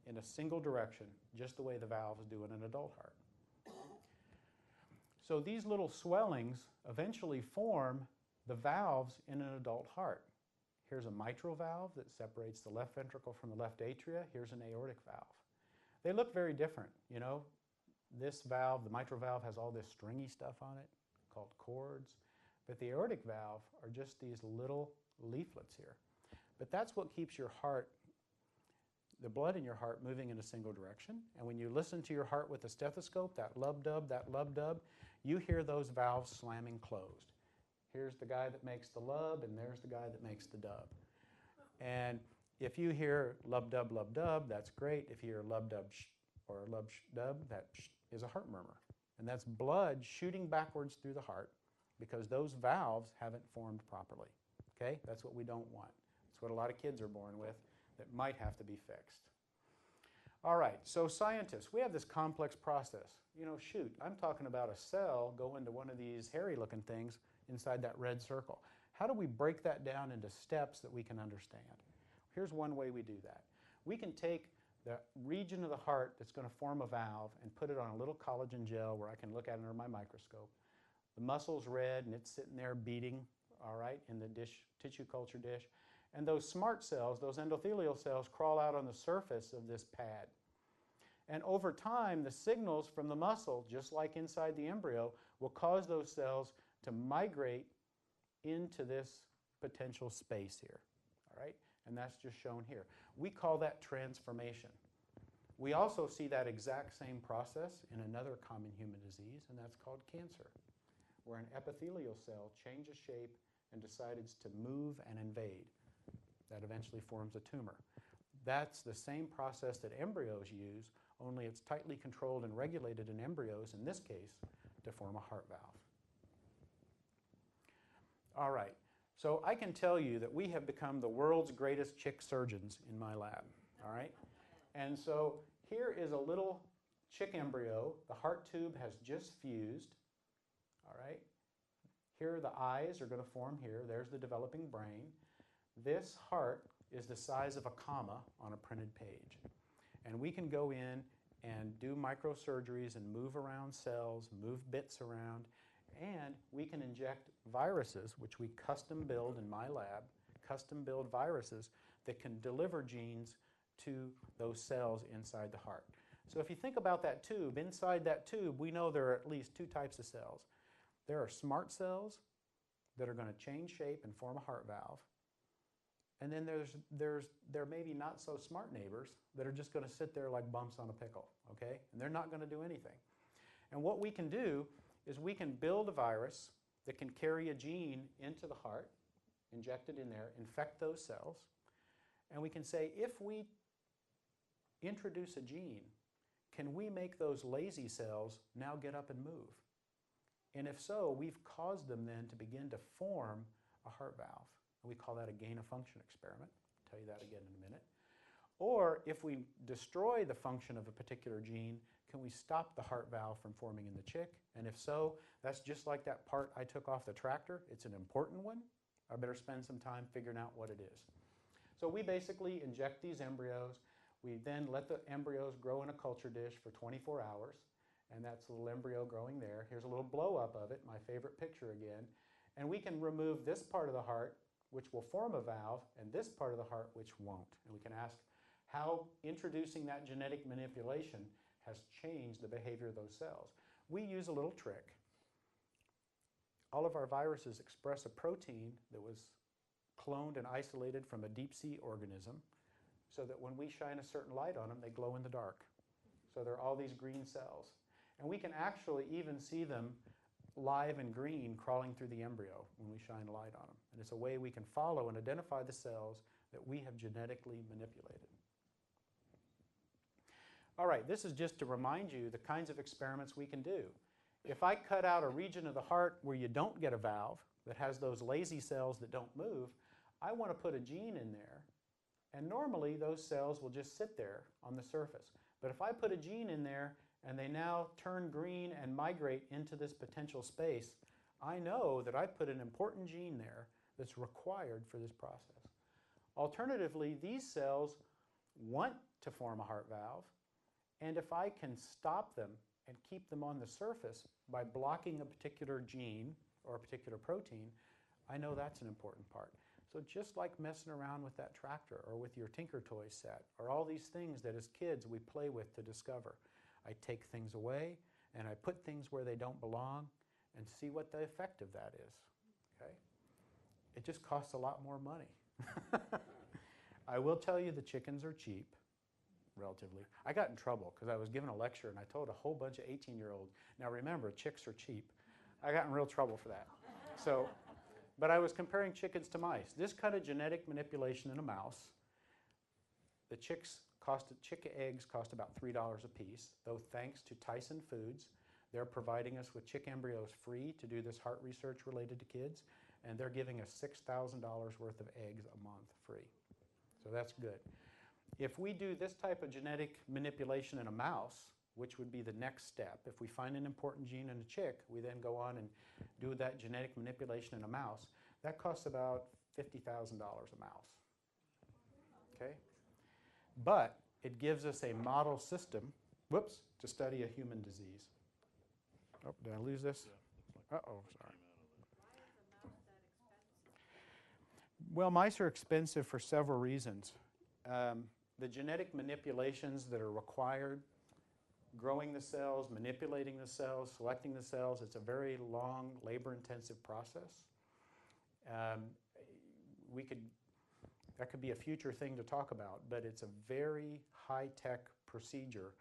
[SPEAKER 2] in a single direction, just the way the valves do in an adult heart. So these little swellings eventually form the valves in an adult heart. Here's a mitral valve that separates the left ventricle from the left atria. Here's an aortic valve. They look very different, you know. This valve, the mitral valve, has all this stringy stuff on it called cords. But the aortic valve are just these little leaflets here. But that's what keeps your heart, the blood in your heart, moving in a single direction. And when you listen to your heart with a stethoscope, that lub-dub, you hear those valves slamming closed. Here's the guy that makes the lub, and there's the guy that makes the dub. And if you hear lub-dub, that's great. If you hear lub-dub or lub-dub, that is a heart murmur. And that's blood shooting backwards through the heart because those valves haven't formed properly. Okay? That's what we don't want. That's what a lot of kids are born with that might have to be fixed. All right, so scientists, we have this complex process. You know, shoot, I'm talking about a cell going to one of these hairy-looking things inside that red circle. How do we break that down into steps that we can understand? Here's one way we do that. We can take the region of the heart that's going to form a valve and put it on a little collagen gel where I can look at it under my microscope. The muscle's red and it's sitting there beating, all right, in the dish, tissue culture dish. And those smart cells, those endothelial cells, crawl out on the surface of this pad. And over time, the signals from the muscle, just like inside the embryo, will cause those cells to migrate into this potential space here, all right? And that's just shown here. We call that transformation. We also see that exact same process in another common human disease, and that's called cancer, where an epithelial cell changes shape and decides to move and invade. That eventually forms a tumor. That's the same process that embryos use, only it's tightly controlled and regulated in embryos, in this case, to form a heart valve. All right, so I can tell you that we have become the world's greatest chick surgeons in my lab, all right? And so here is a little chick embryo. The heart tube has just fused, all right? Here the eyes are going to form here. There's the developing brain. This heart is the size of a comma on a printed page. And we can go in and do microsurgeries and move around cells, move bits around, and we can inject viruses, which we custom build in my lab, custom build viruses that can deliver genes to those cells inside the heart. So if you think about that tube, inside that tube, we know there are at least two types of cells. There are smart cells that are going to change shape and form a heart valve. And then there may be not so smart neighbors that are just going to sit there like bumps on a pickle, okay? And they're not going to do anything. And what we can do is we can build a virus that can carry a gene into the heart, inject it in there, infect those cells, and we can say, if we introduce a gene, can we make those lazy cells now get up and move? And if so, we've caused them then to begin to form a heart valve. And we call that a gain-of-function experiment. I'll tell you that again in a minute. Or if we destroy the function of a particular gene, can we stop the heart valve from forming in the chick? And if so, that's just like that part I took off the tractor. It's an important one. I better spend some time figuring out what it is. So we basically inject these embryos. We then let the embryos grow in a culture dish for 24 hours. And that's a little embryo growing there. Here's a little blow-up of it, my favorite picture again. And we can remove this part of the heart, which will form a valve, and this part of the heart, which won't. And we can ask how introducing that genetic manipulation has changed the behavior of those cells. We use a little trick. All of our viruses express a protein that was cloned and isolated from a deep-sea organism, so that when we shine a certain light on them, they glow in the dark. So there are all these green cells. And we can actually even see them live and green crawling through the embryo when we shine a light on them. And it's a way we can follow and identify the cells that we have genetically manipulated. All right, this is just to remind you the kinds of experiments we can do. If I cut out a region of the heart where you don't get a valve, that has those lazy cells that don't move, I want to put a gene in there, and normally those cells will just sit there on the surface. But if I put a gene in there and they now turn green and migrate into this potential space, I know that I put an important gene there that's required for this process. Alternatively, these cells want to form a heart valve, and if I can stop them and keep them on the surface by blocking a particular gene or a particular protein, I know that's an important part. So just like messing around with that tractor or with your Tinker Toy set or all these things that as kids we play with to discover, I take things away and I put things where they don't belong and see what the effect of that is. Okay? It just costs a lot more money. I will tell you the chickens are cheap, relatively. I got in trouble because I was giving a lecture and I told a whole bunch of 18-year-olds, now remember, chicks are cheap. I got in real trouble for that. But I was comparing chickens to mice. This kind of genetic manipulation in a mouse, the chick eggs cost about $3 a piece, though thanks to Tyson Foods, they're providing us with chick embryos free to do this heart research related to kids, and they're giving us $6,000 worth of eggs a month free. So that's good. If we do this type of genetic manipulation in a mouse, which would be the next step, if we find an important gene in a chick, we then go on and do that genetic manipulation in a mouse. That costs about $50,000 a mouse. Okay? But it gives us a model system, whoops, to study a human disease. Oh, did I lose this? Uh-oh, sorry. Well, mice are expensive for several reasons. The genetic manipulations that are required, growing the cells, manipulating the cells, selecting the cells, it's a very long, labor-intensive process. That could be a future thing to talk about, but it's a very high-tech procedure,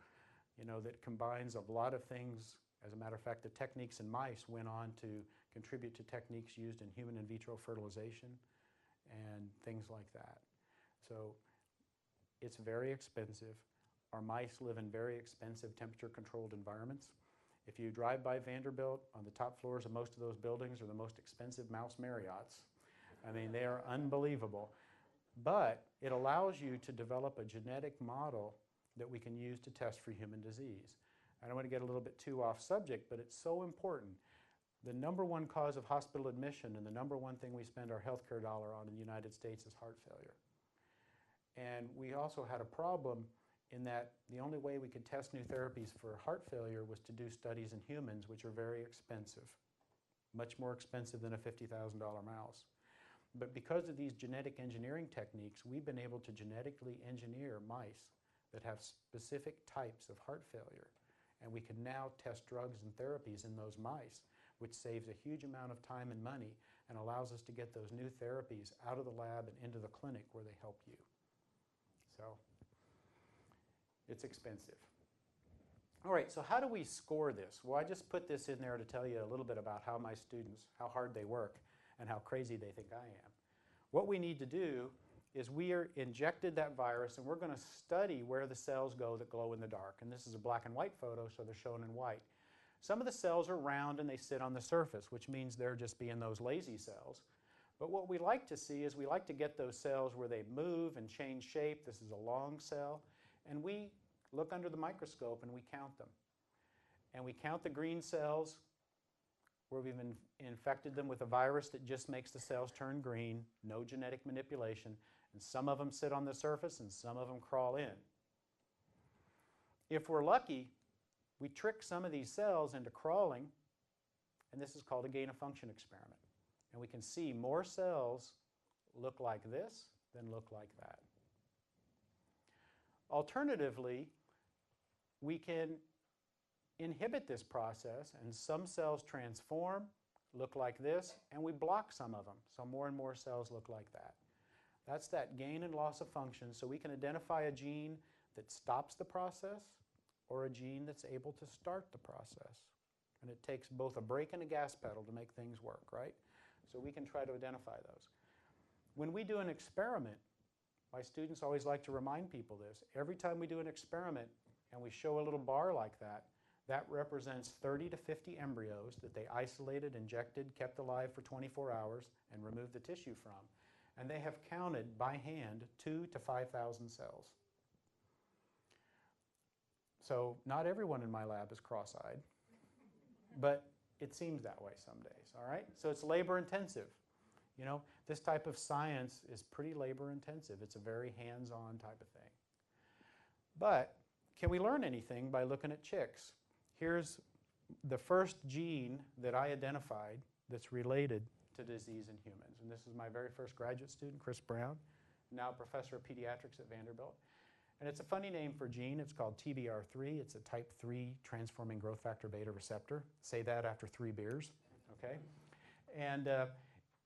[SPEAKER 2] that combines a lot of things. As a matter of fact, the techniques in mice went on to contribute to techniques used in human in vitro fertilization and things like that. So It's very expensive. Our mice live in very expensive temperature-controlled environments. If you drive by Vanderbilt, on the top floors of most of those buildings are the most expensive mouse Marriotts. I mean, they are unbelievable. But it allows you to develop a genetic model that we can use to test for human disease. I don't want to get a little bit too off subject, but it's so important. The number one cause of hospital admission and the number one thing we spend our healthcare dollar on in the United States is heart failure. And we also had a problem in that the only way we could test new therapies for heart failure was to do studies in humans, which are very expensive, much more expensive than a $50,000 mouse. But because of these genetic engineering techniques, we've been able to genetically engineer mice that have specific types of heart failure. And we can now test drugs and therapies in those mice, which saves a huge amount of time and money and allows us to get those new therapies out of the lab and into the clinic where they help you. So it's expensive. All right, so how do we score this? Well, I just put this in there to tell you a little bit about how my students, how hard they work and how crazy they think I am. What we need to do is we are injected that virus and we're going to study where the cells go that glow in the dark. And this is a black and white photo, so they're shown in white. Some of the cells are round and they sit on the surface, which means they're just being those lazy cells. But what we like to see is we like to get those cells where they move and change shape. This is a long cell. And we look under the microscope and we count them. And we count the green cells where we've infected them with a virus that just makes the cells turn green, no genetic manipulation. And some of them sit on the surface and some of them crawl in. If we're lucky, we trick some of these cells into crawling, and this is called a gain-of-function experiment. And we can see more cells look like this than look like that. Alternatively, we can inhibit this process, and some cells transform, look like this, and we block some of them, so more and more cells look like that. That's that gain and loss of function, so we can identify a gene that stops the process or a gene that's able to start the process. And it takes both a brake and a gas pedal to make things work, right? So we can try to identify those. When we do an experiment, my students always like to remind people this. Every time we do an experiment and we show a little bar like that, that represents 30 to 50 embryos that they isolated, injected, kept alive for 24 hours, and removed the tissue from. And they have counted by hand 2,000 to 5,000 cells. So not everyone in my lab is cross-eyed, but it seems that way some days, all right? So it's labor intensive. You know, this type of science is pretty labor intensive. It's a very hands-on type of thing. But can we learn anything by looking at chicks? Here's the first gene that I identified that's related to disease in humans. And this is my very first graduate student, Chris Brown, now professor of pediatrics at Vanderbilt. And it's a funny name for gene. It's called TBR3. It's a type 3 transforming growth factor beta receptor. Say that after 3 beers, okay? And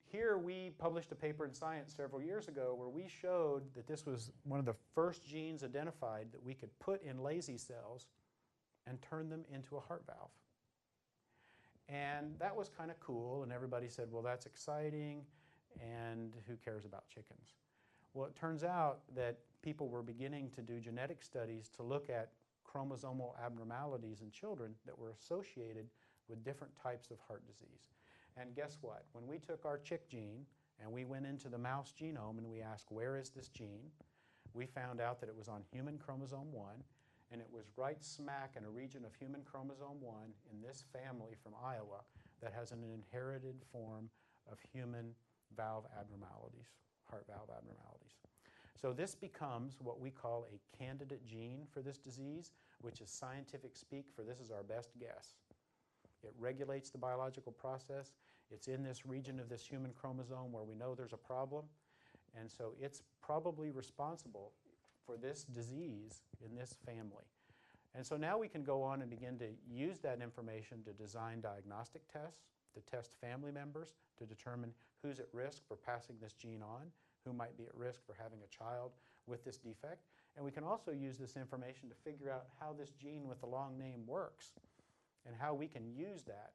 [SPEAKER 2] here we published a paper in Science several years ago where we showed that this was one of the first genes identified that we could put in lazy cells and turn them into a heart valve. And that was kind of cool, and everybody said, well, that's exciting, and who cares about chickens? Well, it turns out that people were beginning to do genetic studies to look at chromosomal abnormalities in children that were associated with different types of heart disease. And guess what? When we took our chick gene and we went into the mouse genome and we asked, where is this gene? We found out that it was on human chromosome 1, and it was right smack in a region of human chromosome 1 in this family from Iowa that has an inherited form of human valve abnormalities, heart valve abnormalities. So this becomes what we call a candidate gene for this disease, which is scientific speak for this is our best guess. It regulates the biological process. It's in this region of this human chromosome where we know there's a problem. And so it's probably responsible for this disease in this family. And so now we can go on and begin to use that information to design diagnostic tests, to test family members, to determine who's at risk for passing this gene on, who might be at risk for having a child with this defect. And we can also use this information to figure out how this gene with the long name works and how we can use that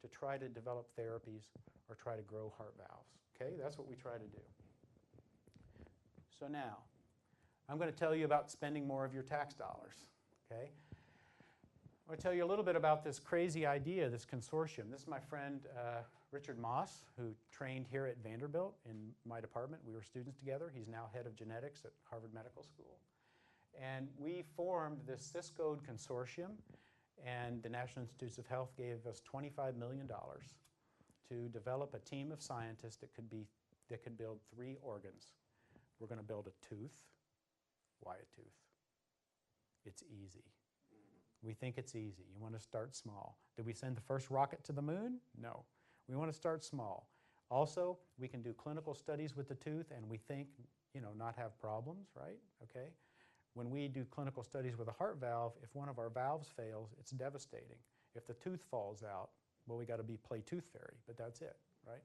[SPEAKER 2] to try to develop therapies or try to grow heart valves. Okay, that's what we try to do. So now, I'm going to tell you about spending more of your tax dollars. Okay? I'm going to tell you a little bit about this crazy idea, this consortium. This is my friend Richard Moss, who trained here at Vanderbilt in my department. We were students together. He's now head of genetics at Harvard Medical School. And we formed this Cisco consortium, and the National Institutes of Health gave us $25 million to develop a team of scientists that could build 3 organs. We're going to build a tooth. Why a tooth? It's easy. We think it's easy. You want to start small. Did we send the first rocket to the moon? No. We want to start small. Also, we can do clinical studies with the tooth and we think, not have problems, right? Okay. When we do clinical studies with a heart valve, if one of our valves fails, it's devastating. If the tooth falls out, well, we got to play tooth fairy, but that's it, right?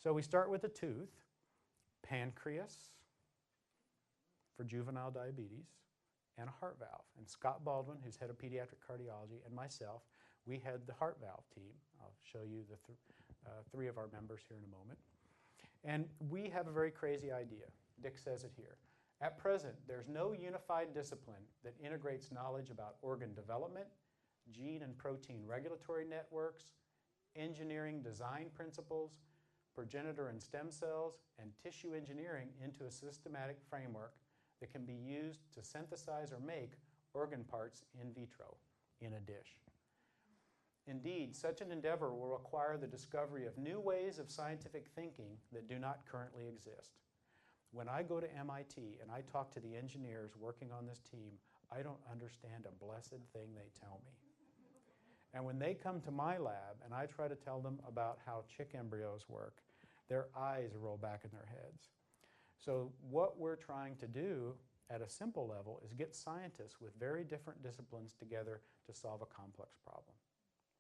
[SPEAKER 2] So we start with the tooth, pancreas for juvenile diabetes, and a heart valve. And Scott Baldwin, who's head of pediatric cardiology, and myself, we had the heart valve team. I'll show you the 3 of our members here in a moment. And we have a very crazy idea. Dick says it here. At present, there's no unified discipline that integrates knowledge about organ development, gene and protein regulatory networks, engineering design principles, progenitor and stem cells, and tissue engineering into a systematic framework that can be used to synthesize or make organ parts in vitro in a dish. Indeed, such an endeavor will require the discovery of new ways of scientific thinking that do not currently exist. When I go to MIT and I talk to the engineers working on this team, I don't understand a blessed thing they tell me. And when they come to my lab and I try to tell them about how chick embryos work, their eyes roll back in their heads. So what we're trying to do at a simple level is get scientists with very different disciplines together to solve a complex problem.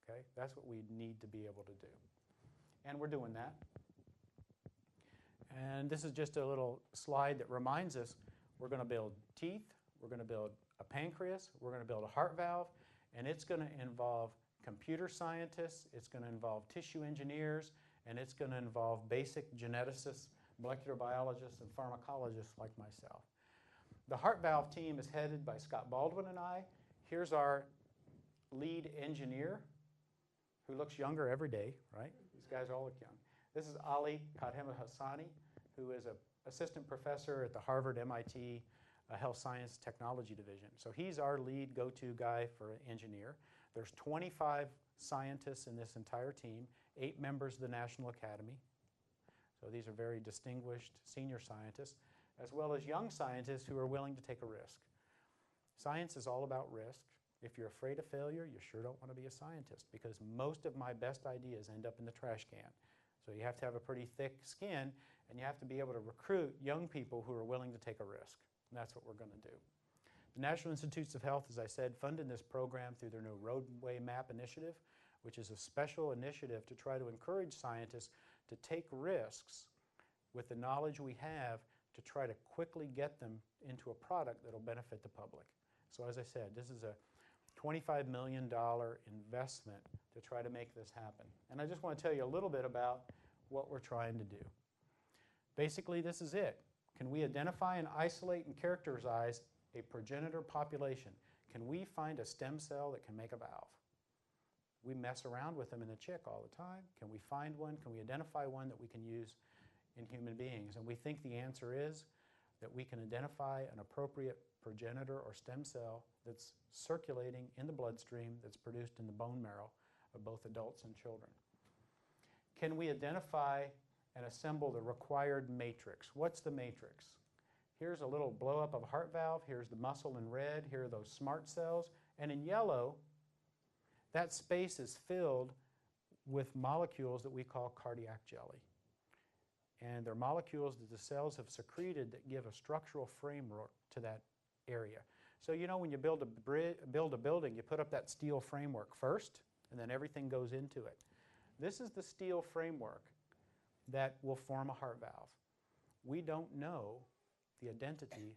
[SPEAKER 2] Okay? That's what we need to be able to do. And we're doing that. And this is just a little slide that reminds us we're going to build teeth, we're going to build a pancreas, we're going to build a heart valve, and it's going to involve computer scientists, it's going to involve tissue engineers, and it's going to involve basic geneticists, molecular biologists, and pharmacologists like myself. The heart valve team is headed by Scott Baldwin and I. Here's our lead engineer, who looks younger every day, right? These guys all look young. This is Ali Kadhema-Hassani, who is an assistant professor at the Harvard MIT Health Science Technology Division. So he's our lead go-to guy for an engineer. There's 25 scientists in this entire team, 8 members of the National Academy. So these are very distinguished senior scientists, as well as young scientists who are willing to take a risk. Science is all about risk. If you're afraid of failure, you sure don't want to be a scientist, because most of my best ideas end up in the trash can. So you have to have a pretty thick skin, and you have to be able to recruit young people who are willing to take a risk. And that's what we're going to do. The National Institutes of Health, as I said, funded this program through their new Roadway Map initiative, which is a special initiative to try to encourage scientists to take risks with the knowledge we have to try to quickly get them into a product that will benefit the public. So as I said, this is a $25 million investment to try to make this happen. And I just want to tell you a little bit about what we're trying to do. Basically, this is it. Can we identify and isolate and characterize a progenitor population? Can we find a stem cell that can make a valve? We mess around with them in the chick all the time. Can we find one? Can we identify one that we can use in human beings? And we think the answer is that we can identify an appropriate progenitor or stem cell that's circulating in the bloodstream, that's produced in the bone marrow of both adults and children. Can we identify and assemble the required matrix? What's the matrix? Here's a little blow-up of a heart valve. Here's the muscle in red. Here are those smart cells. And in yellow, that space is filled with molecules that we call cardiac jelly. And they're molecules that the cells have secreted that give a structural framework to that area. So you know when you build a building, you put up that steel framework first, and then everything goes into it. This is the steel framework that will form a heart valve. We don't know the identity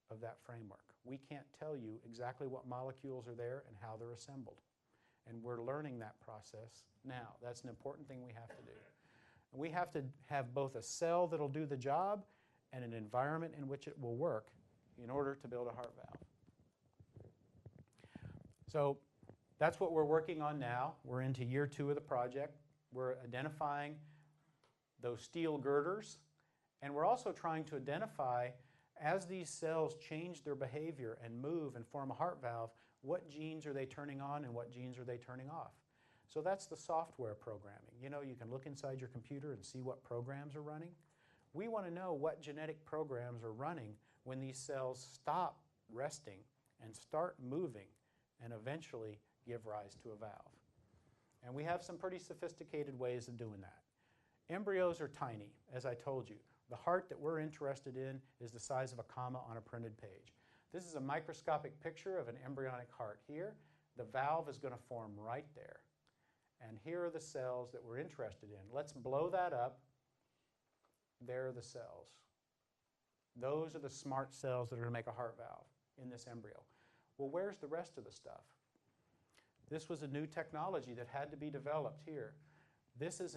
[SPEAKER 2] of that framework. We can't tell you exactly what molecules are there and how they're assembled. And we're learning that process now. That's an important thing we have to do. And we have to have both a cell that'll do the job and an environment in which it will work in order to build a heart valve. So that's what we're working on now. We're into year 2 of the project. We're identifying those steel girders, and we're also trying to identify, as these cells change their behavior and move and form a heart valve, what genes are they turning on and what genes are they turning off. So that's the software programming. You know, you can look inside your computer and see what programs are running. We want to know what genetic programs are running when these cells stop resting and start moving and eventually give rise to a valve. And we have some pretty sophisticated ways of doing that. Embryos are tiny, as I told you. The heart that we're interested in is the size of a comma on a printed page. This is a microscopic picture of an embryonic heart here. The valve is going to form right there. And here are the cells that we're interested in. Let's blow that up. There are the cells. Those are the smart cells that are going to make a heart valve in this embryo. Well, where's the rest of the stuff? This was a new technology that had to be developed here. This is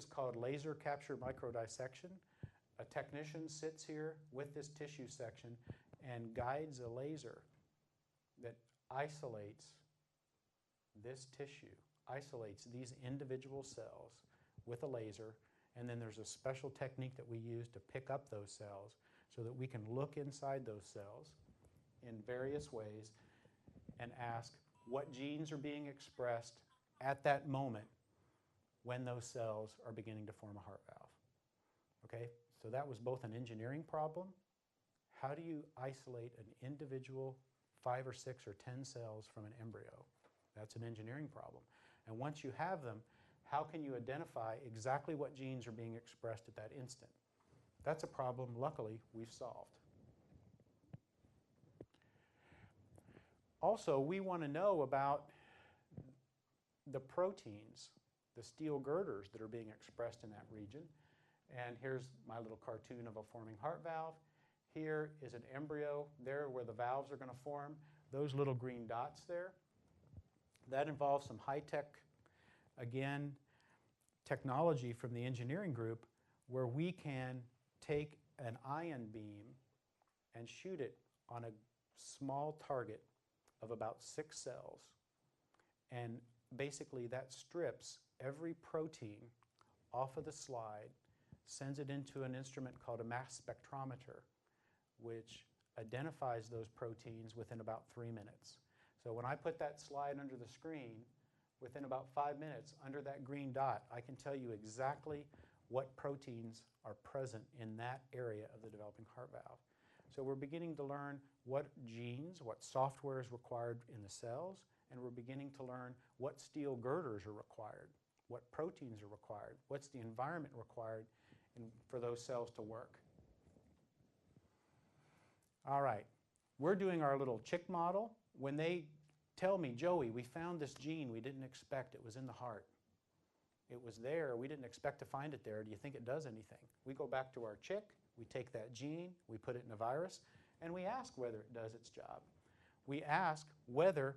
[SPEAKER 2] called laser capture microdissection. A technician sits here with this tissue section and guides a laser that isolates this tissue, isolates these individual cells with a laser, and then there's a special technique that we use to pick up those cells so that we can look inside those cells in various ways and ask what genes are being expressed at that moment when those cells are beginning to form a heart valve. Okay, so that was both an engineering problem. How do you isolate an individual 5 or 6 or 10 cells from an embryo? That's an engineering problem. And once you have them, how can you identify exactly what genes are being expressed at that instant? That's a problem, luckily, we've solved. Also, we want to know about the proteins, the steel girders that are being expressed in that region. And here's my little cartoon of a forming heart valve. Here is an embryo there where the valves are going to form. Those little green dots there. That involves some high-tech, again, technology from the engineering group where we can take an ion beam and shoot it on a small target of about 6 cells. And basically that strips every protein off of the slide, sends it into an instrument called a mass spectrometer, which identifies those proteins within about 3 minutes. So when I put that slide under the screen, within about 5 minutes, under that green dot, I can tell you exactly what proteins are present in that area of the developing heart valve. So we're beginning to learn what genes, what software is required in the cells, and we're beginning to learn what steel girders are required, what proteins are required, what's the environment required for those cells to work. All right, we're doing our little chick model. When they tell me, Joey, we found this gene we didn't expect, it was in the heart. It was there, we didn't expect to find it there. Do you think it does anything? We go back to our chick, we take that gene, we put it in a virus, and we ask whether it does its job. We ask whether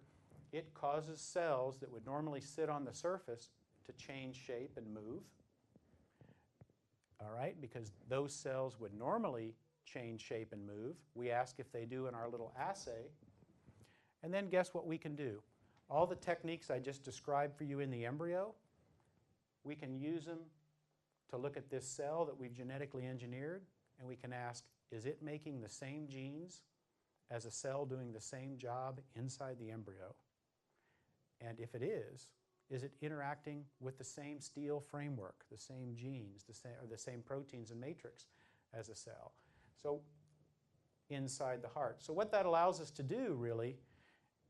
[SPEAKER 2] it causes cells that would normally sit on the surface to change shape and move. All right, because those cells would normally change shape and move. We ask if they do in our little assay. And then guess what we can do? All the techniques I just described for you in the embryo, we can use them to look at this cell that we've genetically engineered, and we can ask, is it making the same genes as a cell doing the same job inside the embryo? And if it is it interacting with the same steel framework, the same genes, the same proteins and matrix as a cell? So inside the heart. So what that allows us to do really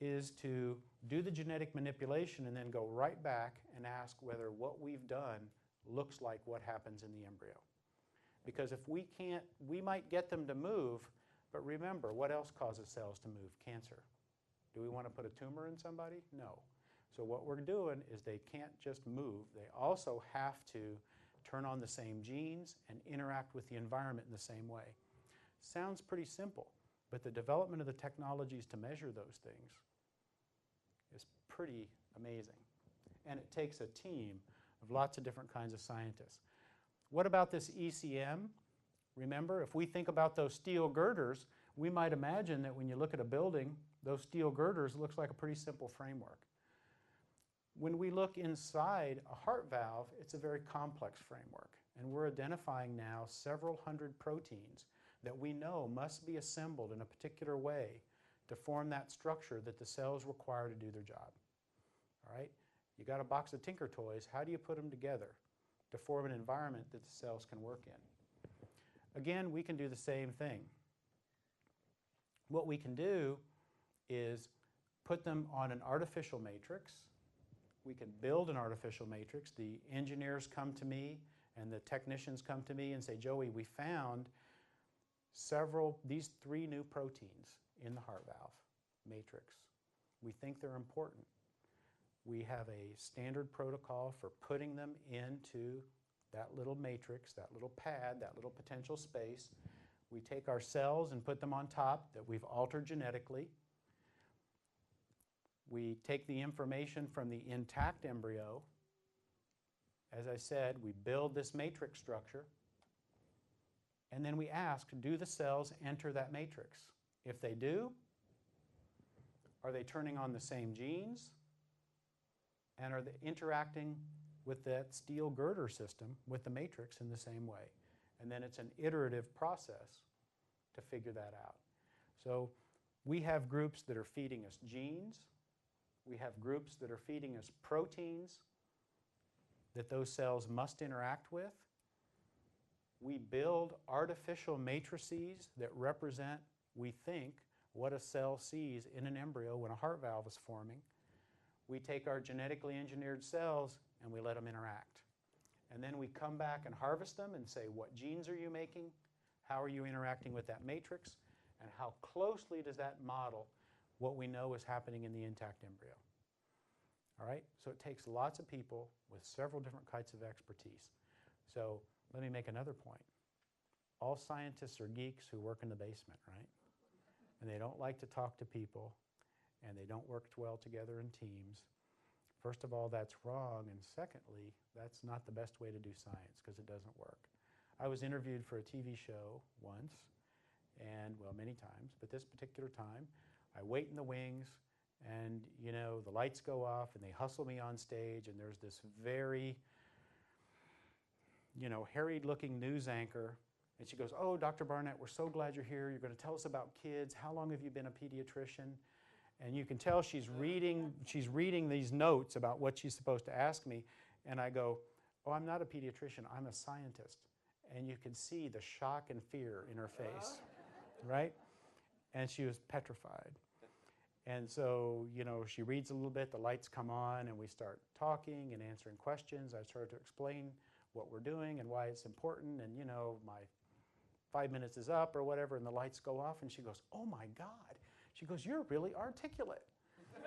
[SPEAKER 2] is to do the genetic manipulation and then go right back and ask whether what we've done looks like what happens in the embryo. Because if we can't, we might get them to move, but remember, what else causes cells to move? Cancer. Do we want to put a tumor in somebody? No. So what we're doing is they can't just move. They also have to turn on the same genes and interact with the environment in the same way. Sounds pretty simple, but the development of the technologies to measure those things is pretty amazing. And it takes a team of lots of different kinds of scientists. What about this ECM? Remember, if we think about those steel girders, We might imagine that when you look at a building, those steel girders looks like a pretty simple framework. When we look inside a heart valve, it's a very complex framework. And we're identifying now several hundred proteins that we know must be assembled in a particular way to form that structure that the cells require to do their job. All right? You got a box of Tinker Toys. How do you put them together to form an environment that the cells can work in? Again, we can do the same thing. What we can do is put them on an artificial matrix. We can build an artificial matrix. The engineers come to me and the technicians come to me and say, Joey, we found these 3 new proteins in the heart valve matrix. We think they're important. We have a standard protocol for putting them into that little matrix, that little pad, that little potential space. We take our cells and put them on top that we've altered genetically. We take the information from the intact embryo. As I said, we build this matrix structure. And then we ask, do the cells enter that matrix? If they do, are they turning on the same genes? And are they interacting with that steel girder system with the matrix in the same way? And then it's an iterative process to figure that out. So we have groups that are feeding us genes. We have groups that are feeding us proteins that those cells must interact with. We build artificial matrices that represent, we think, what a cell sees in an embryo when a heart valve is forming. We take our genetically engineered cells and we let them interact. And then we come back and harvest them and say, what genes are you making? How are you interacting with that matrix? And how closely does that model what we know is happening in the intact embryo? All right? So it takes lots of people with several different kinds of expertise. So let me make another point. All scientists are geeks who work in the basement, right? And they don't like to talk to people, and they don't work well together in teams. First of all, that's wrong, and secondly, that's not the best way to do science because it doesn't work. I was interviewed for a TV show once, and well, many times, but this particular time, I wait in the wings, and you know, the lights go off, and they hustle me on stage, and there's this very, you know, harried-looking news anchor, and she goes, oh, Dr. Barnett, we're so glad you're here. You're going to tell us about kids. How long have you been a pediatrician? And you can tell she's reading these notes about what she's supposed to ask me. And I go, oh, I'm not a pediatrician. I'm a scientist. And you can see the shock and fear in her face, right? And she was petrified. And so, you know, she reads a little bit, the lights come on, and we start talking and answering questions. I started to explain what we're doing and why it's important. And, you know, my 5 minutes is up or whatever, and the lights go off, and she goes, oh my God. She goes, you're really articulate.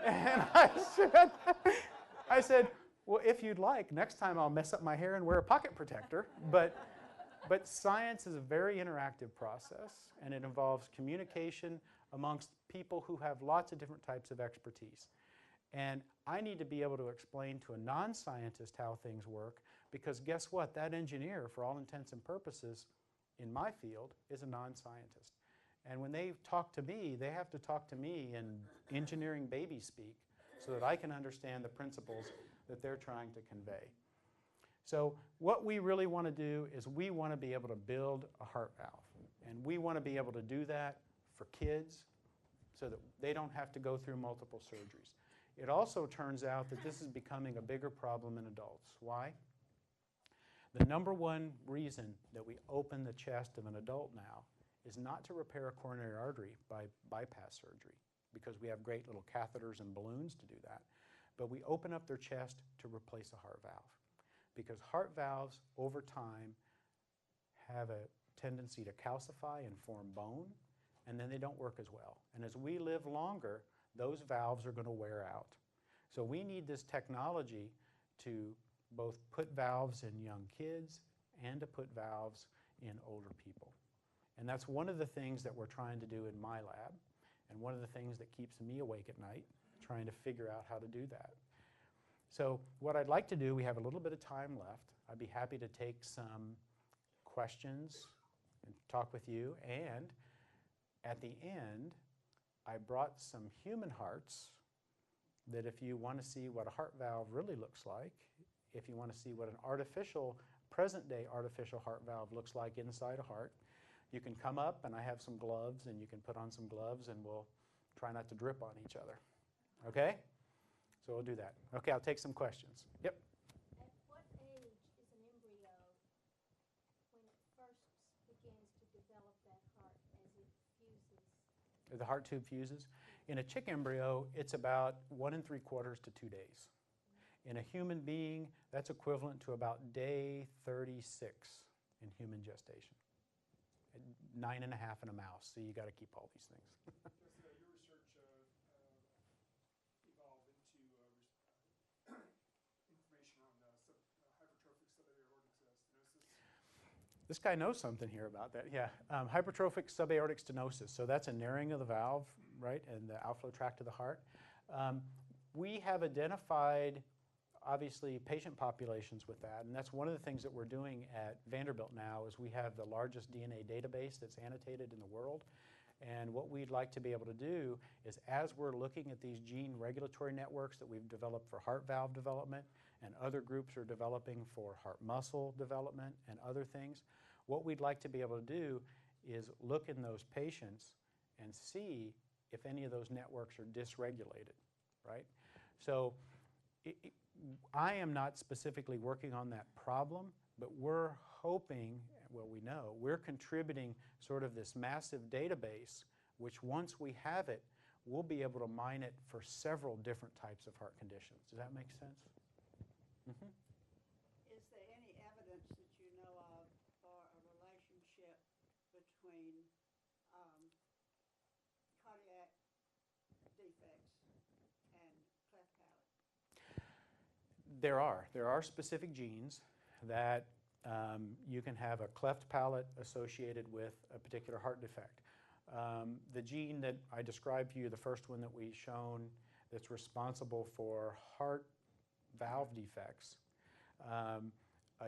[SPEAKER 2] And I said, well, if you'd like, next time I'll mess up my hair and wear a pocket protector. But science is a very interactive process, and it involves communication amongst people who have lots of different types of expertise. And I need to be able to explain to a non-scientist how things work, because guess what? That engineer, for all intents and purposes, in my field, is a non-scientist. And when they talk to me, they have to talk to me in engineering baby speak so that I can understand the principles that they're trying to convey. So what we really want to do is we want to be able to build a heart valve. And we want to be able to do that for kids so that they don't have to go through multiple surgeries. It also turns out that this is becoming a bigger problem in adults. Why? The number one reason that we open the chest of an adult now is not to repair a coronary artery by bypass surgery, because we have great little catheters and balloons to do that. But we open up their chest to replace a heart valve, because heart valves over time have a tendency to calcify and form bone, and then they don't work as well. And as we live longer, those valves are going to wear out. So we need this technology to both put valves in young kids and to put valves in older people. And that's one of the things that we're trying to do in my lab, and one of the things that keeps me awake at night, trying to figure out how to do that. So what I'd like to do, we have a little bit of time left. I'd be happy to take some questions and talk with you. And At the end, I brought some human hearts that if you want to see what a heart valve really looks like, if you want to see what an artificial, present-day artificial heart valve looks like inside a heart, you can come up and I have some gloves and you can put on some gloves and we'll try not to drip on each other. Okay? So we'll do that. Okay, I'll take some questions. Yep.
[SPEAKER 3] At what age is an embryo when it first begins to develop that heart as it fuses?
[SPEAKER 2] The heart tube fuses. In a chick embryo, it's about 1 3/4 to 2 days. In a human being, that's equivalent to about day 36 in human gestation. 9 1/2 in a mouse, so you got to keep all these things.
[SPEAKER 4] Does your research evolve into information on hypertrophic subaortic stenosis?
[SPEAKER 2] This guy knows something here about that. Yeah, hypertrophic subaortic stenosis. So that's a narrowing of the valve, right, and the outflow tract of the heart. We have identified, obviously, patient populations with that, and that's one of the things that we're doing at Vanderbilt now is we have the largest DNA database that's annotated in the world. And what we'd like to be able to do is as we're looking at these gene regulatory networks that we've developed for heart valve development and other groups are developing for heart muscle development and other things, what we'd like to be able to do is look in those patients and see if any of those networks are dysregulated, right? So I am not specifically working on that problem, but we're hoping, well, we know, we're contributing sort of this massive database, which once we have it, we'll be able to mine it for several different types of heart conditions. Does that make sense? Mm-hmm.
[SPEAKER 5] Is there any evidence that you know of for a relationship between cardiac defects and cleft palate?
[SPEAKER 2] There are specific genes that you can have a cleft palate associated with a particular heart defect. The gene that I described to you, the first one that we've shown that's responsible for heart valve defects, a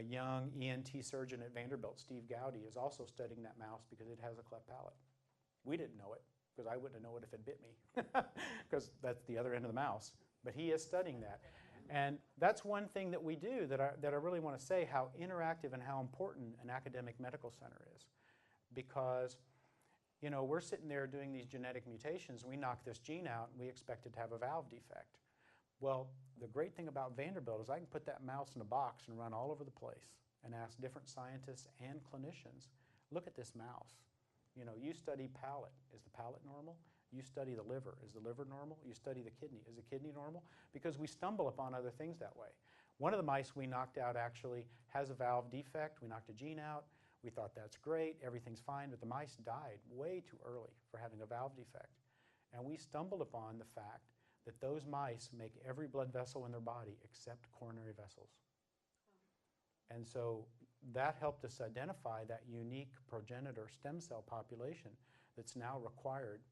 [SPEAKER 2] young ENT surgeon at Vanderbilt, Steve Gowdy, is also studying that mouse because it has a cleft palate. We didn't know it because I wouldn't have known it if it bit me because that's the other end of the mouse. But he is studying that. And that's one thing that we do that I really want to say how interactive and how important an academic medical center is. Because, you know, we're sitting there doing these genetic mutations, and we knock this gene out, and we expect it to have a valve defect. Well, the great thing about Vanderbilt is I can put that mouse in a box and run all over the place and ask different scientists and clinicians, look at this mouse. You know, you study palate. Is the palate normal? You study the liver. Is the liver normal? You study the kidney. Is the kidney normal? Because we stumble upon other things that way. One of the mice we knocked out actually has a valve defect. We knocked a gene out. We thought that's great. Everything's fine. But the mice died way too early for having a valve defect. And we stumbled upon the fact that those mice make every blood vessel in their body except coronary vessels. And so that helped us identify that unique progenitor stem cell population that's now required,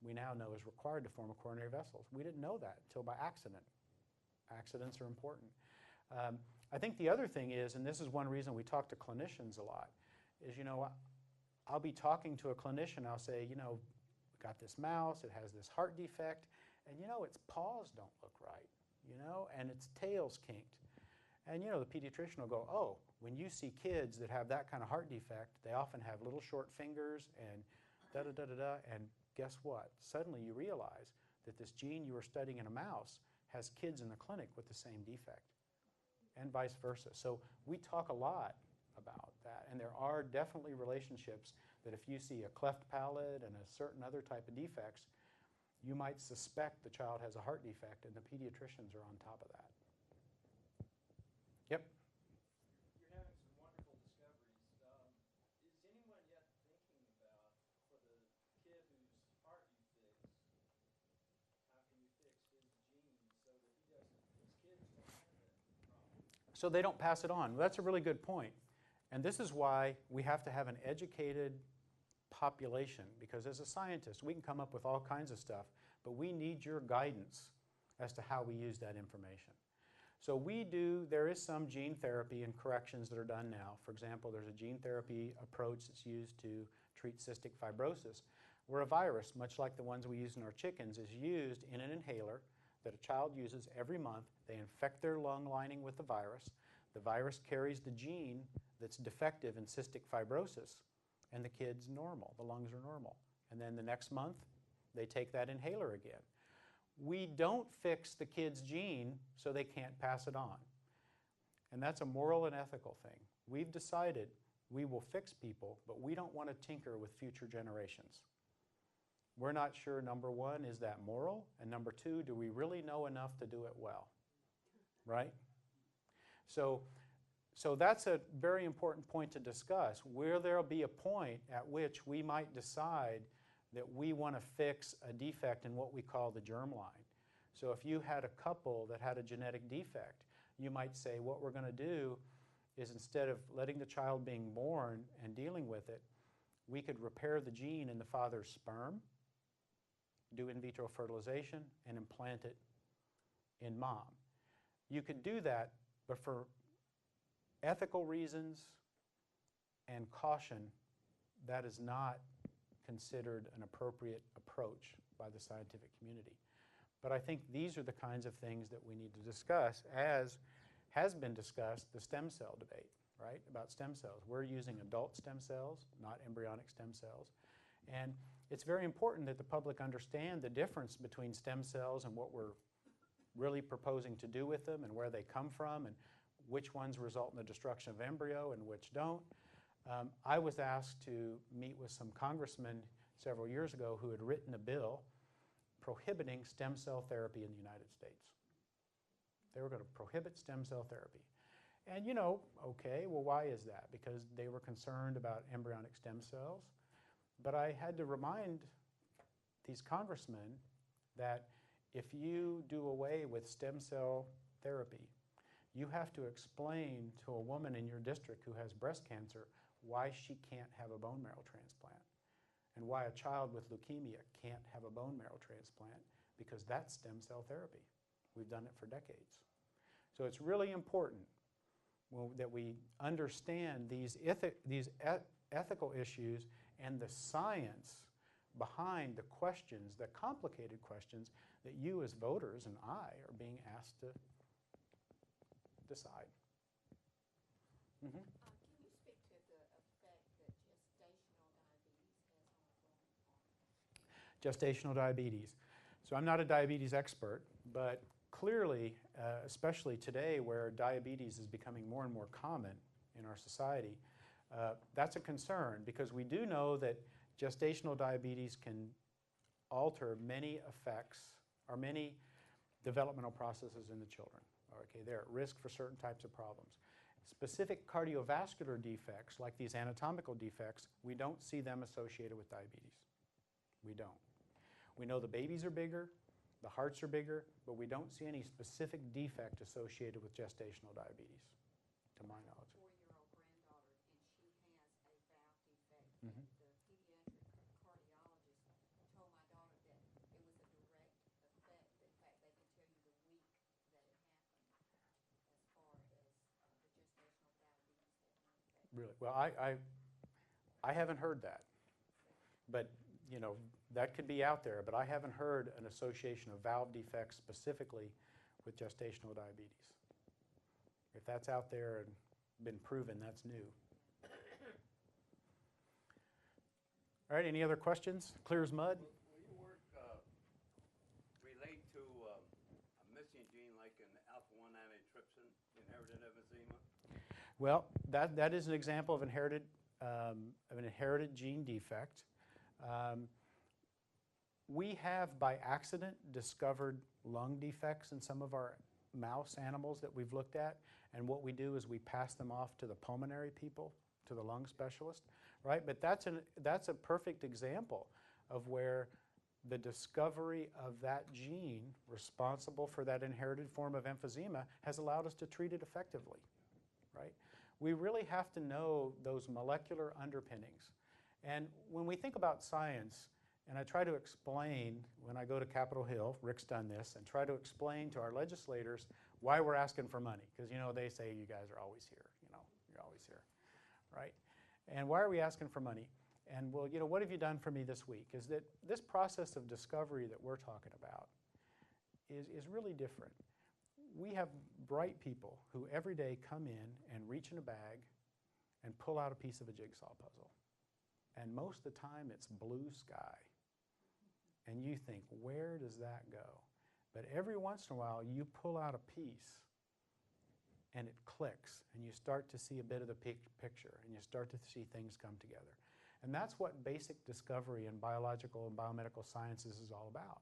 [SPEAKER 2] we now know is required to form a coronary vessels. We didn't know that until by accident. Accidents are important. I think the other thing is, and this is one reason we talk to clinicians a lot, is, you know, I'll be talking to a clinician, I'll say, you know, we got this mouse, it has this heart defect, and you know, its paws don't look right, you know, and its tail's kinked. And you know, the pediatrician will go, oh, when you see kids that have that kind of heart defect, they often have little short fingers and da-da-da-da-da, and guess what? Suddenly you realize that this gene you were studying in a mouse has kids in the clinic with the same defect, and vice versa. So we talk a lot about that, and there are definitely relationships that if you see a cleft palate and a certain other type of defects, you might suspect the child has a heart defect, and the pediatricians are on top of that. Yep.
[SPEAKER 6] You're having some wonderful discoveries. Is anyone yet thinking about, for the kid whose heart you fix, how can you fix his gene so that he doesn't, his kids don't have that problem?
[SPEAKER 2] So they don't pass it on. Well, that's a really good point. And this is why we have to have an educated population, because as a scientist, we can come up with all kinds of stuff, but we need your guidance as to how we use that information. So there is some gene therapy and corrections that are done now. For example, there's a gene therapy approach that's used to treat cystic fibrosis. where a virus, much like the ones we use in our chickens, is used in an inhaler that a child uses every month. They infect their lung lining with the virus. The virus carries the gene that's defective in cystic fibrosis, and the kid's normal. The lungs are normal. And then the next month, they take that inhaler again. We don't fix the kid's gene so they can't pass it on. And that's a moral and ethical thing. We've decided we will fix people, but we don't want to tinker with future generations. We're not sure, number one, is that moral? And number two, do we really know enough to do it well? Right? So that's a very important point to discuss, where there'll be a point at which we might decide that we want to fix a defect in what we call the germline. So if you had a couple that had a genetic defect, you might say what we're going to do is, instead of letting the child being born and dealing with it, we could repair the gene in the father's sperm, do in vitro fertilization, and implant it in mom. You could do that, but for ethical reasons and caution, that is not considered an appropriate approach by the scientific community. But I think these are the kinds of things that we need to discuss, as has been discussed, the stem cell debate, right, about stem cells. We're using adult stem cells, not embryonic stem cells. And it's very important that the public understand the difference between stem cells and what we're really proposing to do with them, and where they come from, and which ones result in the destruction of embryo and which don't. I was asked to meet with some congressmen several years ago who had written a bill prohibiting stem cell therapy in the United States. They were going to prohibit stem cell therapy. And you know, okay, well, why is that? Because they were concerned about embryonic stem cells. But I had to remind these congressmen that if you do away with stem cell therapy, you have to explain to a woman in your district who has breast cancer why she can't have a bone marrow transplant, and why a child with leukemia can't have a bone marrow transplant, because that's stem cell therapy. We've done it for decades. So it's really important that we understand these ethical issues and the science behind the questions, the complicated questions that you as voters and I are being asked to decide. Mm-hmm.
[SPEAKER 3] Can you speak to the effect that gestational diabetes has on a growing heart?
[SPEAKER 2] Gestational diabetes. So I'm not a diabetes expert, but clearly, especially today where diabetes is becoming more and more common in our society, that's a concern, because we do know that gestational diabetes can alter many effects or many developmental processes in the children. Okay, they're at risk for certain types of problems. Specific cardiovascular defects, like these anatomical defects, we don't see them associated with diabetes. We don't. We know the babies are bigger, the hearts are bigger, but we don't see any specific defect associated with gestational diabetes, to my knowledge.
[SPEAKER 3] I have a 4-year-old granddaughter, and she has a valve defect.
[SPEAKER 2] Mm-hmm.
[SPEAKER 3] And the pediatric cardiologist told my daughter that it was a direct effect. In fact, they can tell you the week that it happened, as far as the gestational diabetes having an effect.
[SPEAKER 2] Really? Well, I haven't heard that, but you know, that could be out there, but I haven't heard an association of valve defects specifically with gestational diabetes. If that's out there and been proven, that's new. All right, any other questions? Clear as mud?
[SPEAKER 7] Will your work relate to a missing gene like an alpha-1 antitrypsin, inherited emphysema?
[SPEAKER 2] Well, that is an example of an inherited gene defect. We have, by accident, discovered lung defects in some of our mouse animals that we've looked at, and what we do is we pass them off to the pulmonary people, to the lung specialist, right? But that's a perfect example of where the discovery of that gene responsible for that inherited form of emphysema has allowed us to treat it effectively, right? We really have to know those molecular underpinnings. And when we think about science, and I try to explain when I go to Capitol Hill, Rick's done this, and try to explain to our legislators why we're asking for money. Because, you know, they say you guys are always here, you know, you're always here, right? And why are we asking for money? And well, you know, what have you done for me this week? Is that this process of discovery that we're talking about is really different. We have bright people who every day come in and reach in a bag and pull out a piece of a jigsaw puzzle. And most of the time it's blue sky. And you think, where does that go? But every once in a while you pull out a piece and it clicks and you start to see a bit of the picture and you start to see things come together. And that's what basic discovery in biological and biomedical sciences is all about.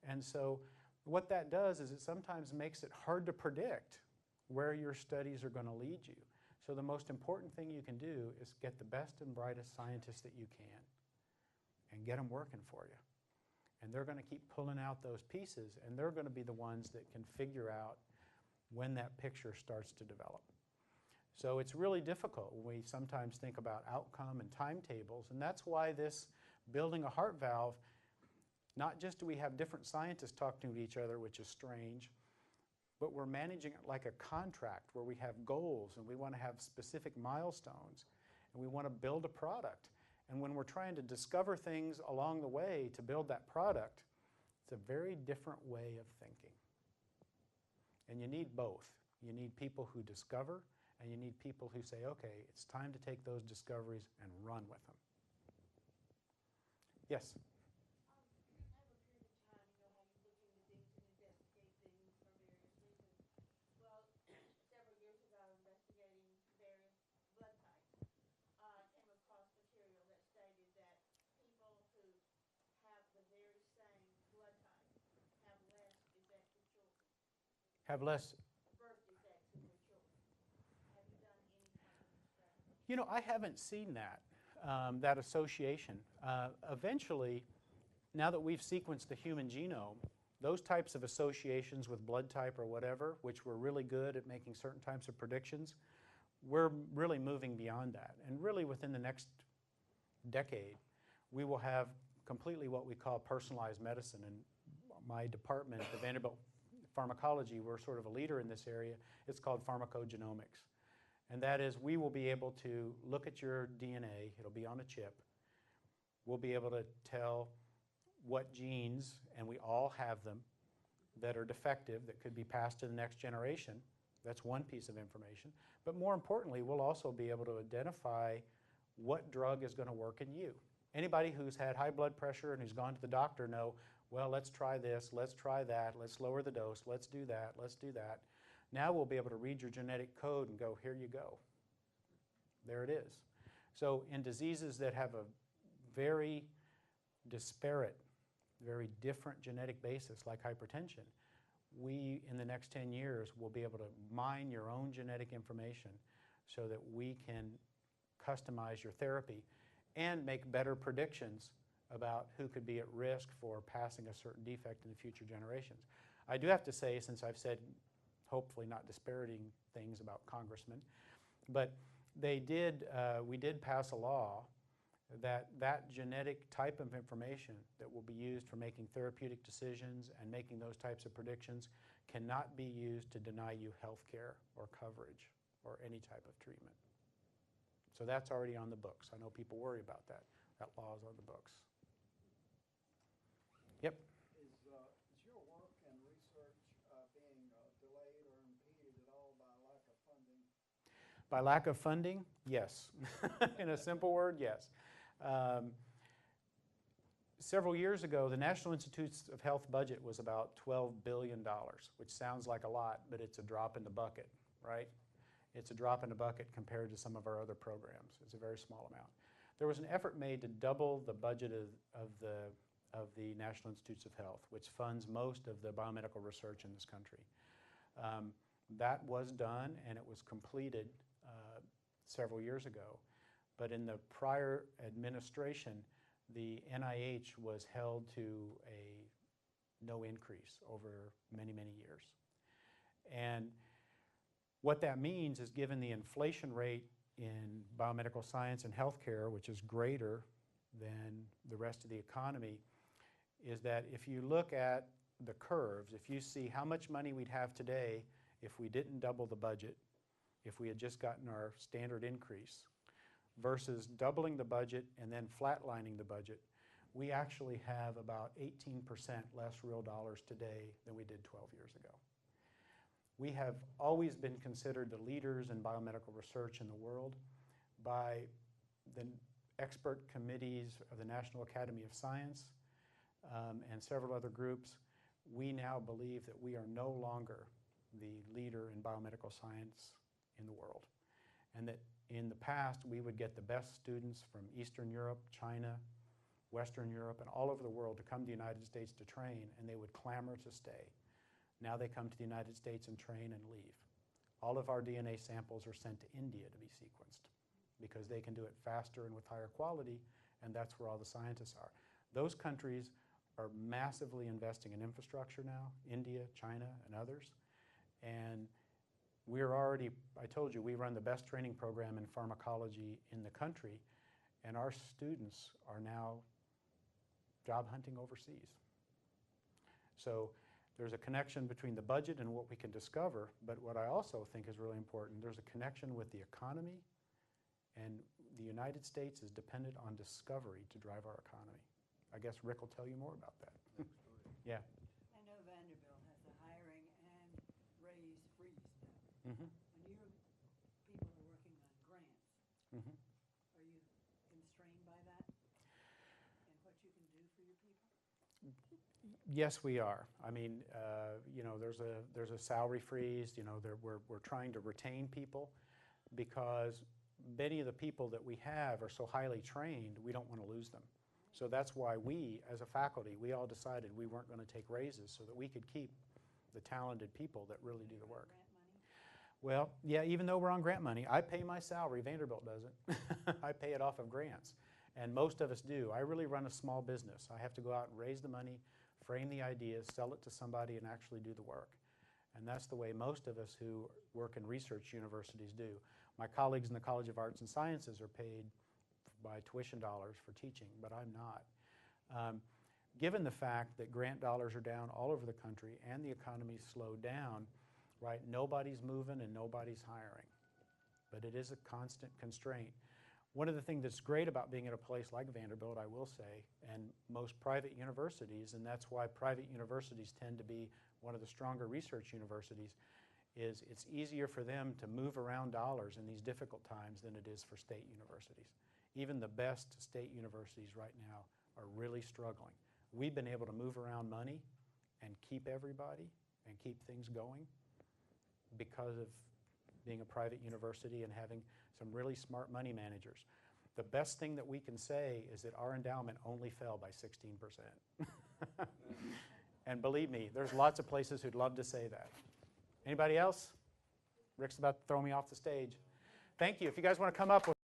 [SPEAKER 2] And so what that does is it sometimes makes it hard to predict where your studies are going to lead you. So the most important thing you can do is get the best and brightest scientists that you can and get them working for you. And they're going to keep pulling out those pieces, and they're going to be the ones that can figure out when that picture starts to develop. So it's really difficult when we sometimes think about outcome and timetables, and that's why this building a heart valve, not just do we have different scientists talking to each other, which is strange, but we're managing it like a contract where we have goals and we want to have specific milestones and we want to build a product. And when we're trying to discover things along the way to build that product, it's a very different way of thinking. And you need both. You need people who discover, and you need people who say, okay, it's time to take those discoveries and run with them. Yes? Have less.
[SPEAKER 5] Birth defects in their children. Have you done any kind of experiment?
[SPEAKER 2] You know, I haven't seen that, that association. Eventually, now that we've sequenced the human genome, those types of associations with blood type or whatever, which were really good at making certain types of predictions, we're really moving beyond that. And really within the next decade, we will have completely what we call personalized medicine. And my department, the Vanderbilt Pharmacology, we're sort of a leader in this area. It's called pharmacogenomics. And that is, we will be able to look at your DNA, it'll be on a chip. We'll be able to tell what genes, and we all have them, that are defective, that could be passed to the next generation. That's one piece of information. But more importantly, we'll also be able to identify what drug is going to work in you. Anybody who's had high blood pressure and who's gone to the doctor know, well, let's try this, let's try that, let's lower the dose, let's do that, let's do that. Now we'll be able to read your genetic code and go, here you go. There it is. So in diseases that have a very disparate, very different genetic basis, like hypertension, we, in the next 10 years, will be able to mine your own genetic information so that we can customize your therapy and make better predictions about who could be at risk for passing a certain defect in the future generations. I do have to say, since I've said hopefully not disparaging things about congressmen, but we did pass a law that genetic type of information that will be used for making therapeutic decisions and making those types of predictions cannot be used to deny you health care or coverage or any type of treatment. So that's already on the books. I know people worry about that. That law is on the books. Yep.
[SPEAKER 8] Is your work and research being delayed or impeded at all by lack of funding?
[SPEAKER 2] By lack of funding, yes. In a simple word, yes. Several years ago, the National Institutes of Health budget was about $12 billion, which sounds like a lot, but it's a drop in the bucket, right? It's a drop in the bucket compared to some of our other programs. It's a very small amount. There was an effort made to double the budget of the National Institutes of Health, which funds most of the biomedical research in this country. That was done, and it was completed several years ago. But in the prior administration, the NIH was held to no increase over many, many years. And what that means is, given the inflation rate in biomedical science and healthcare, which is greater than the rest of the economy, is that if you look at the curves, if you see how much money we'd have today if we didn't double the budget, if we had just gotten our standard increase, versus doubling the budget and then flatlining the budget, we actually have about 18% less real dollars today than we did 12 years ago. We have always been considered the leaders in biomedical research in the world by the expert committees of the National Academy of Science and several other groups. We now believe that we are no longer the leader in biomedical science in the world, and that in the past we would get the best students from Eastern Europe, China, Western Europe, and all over the world to come to the United States to train, and they would clamor to stay. Now they come to the United States and train and leave. All of our DNA samples are sent to India to be sequenced because they can do it faster and with higher quality, and that's where all the scientists are. Those countries are massively investing in infrastructure now, India, China, and others. And we're already, I told you, we run the best training program in pharmacology in the country, and our students are now job hunting overseas. So there's a connection between the budget and what we can discover, but what I also think is really important, there's a connection with the economy, and the United States is dependent on discovery to drive our economy. I guess Rick will tell you more about that. Yeah.
[SPEAKER 5] I know Vanderbilt has a hiring and raise freeze now.
[SPEAKER 2] Mm-hmm.
[SPEAKER 5] And your people are working on grants.
[SPEAKER 2] Mm-hmm.
[SPEAKER 5] Are you constrained by that and what you can do for your people?
[SPEAKER 2] Yes, we are. I mean, you know, there's a salary freeze. You know, we're trying to retain people because many of the people that we have are so highly trained, we don't want to lose them. So that's why we, as a faculty, we all decided we weren't going to take raises so that we could keep the talented people that really do the work.
[SPEAKER 5] Grant money?
[SPEAKER 2] Well, yeah, even though we're on grant money, I pay my salary. Vanderbilt doesn't. I pay it off of grants, and most of us do. I really run a small business. I have to go out and raise the money, frame the ideas, sell it to somebody, and actually do the work. And that's the way most of us who work in research universities do. My colleagues in the College of Arts and Sciences are paid by tuition dollars for teaching, but I'm not. Given the fact that grant dollars are down all over the country and the economy's slowed down, right, nobody's moving and nobody's hiring. But it is a constant constraint. One of the things that's great about being at a place like Vanderbilt, I will say, and most private universities, and that's why private universities tend to be one of the stronger research universities, is it's easier for them to move around dollars in these difficult times than it is for state universities. Even the best state universities right now are really struggling. We've been able to move around money and keep everybody and keep things going because of being a private university and having some really smart money managers. The best thing that we can say is that our endowment only fell by 16%. And believe me, there's lots of places who'd love to say that. Anybody else? Rick's about to throw me off the stage. Thank you. If you guys want to come up with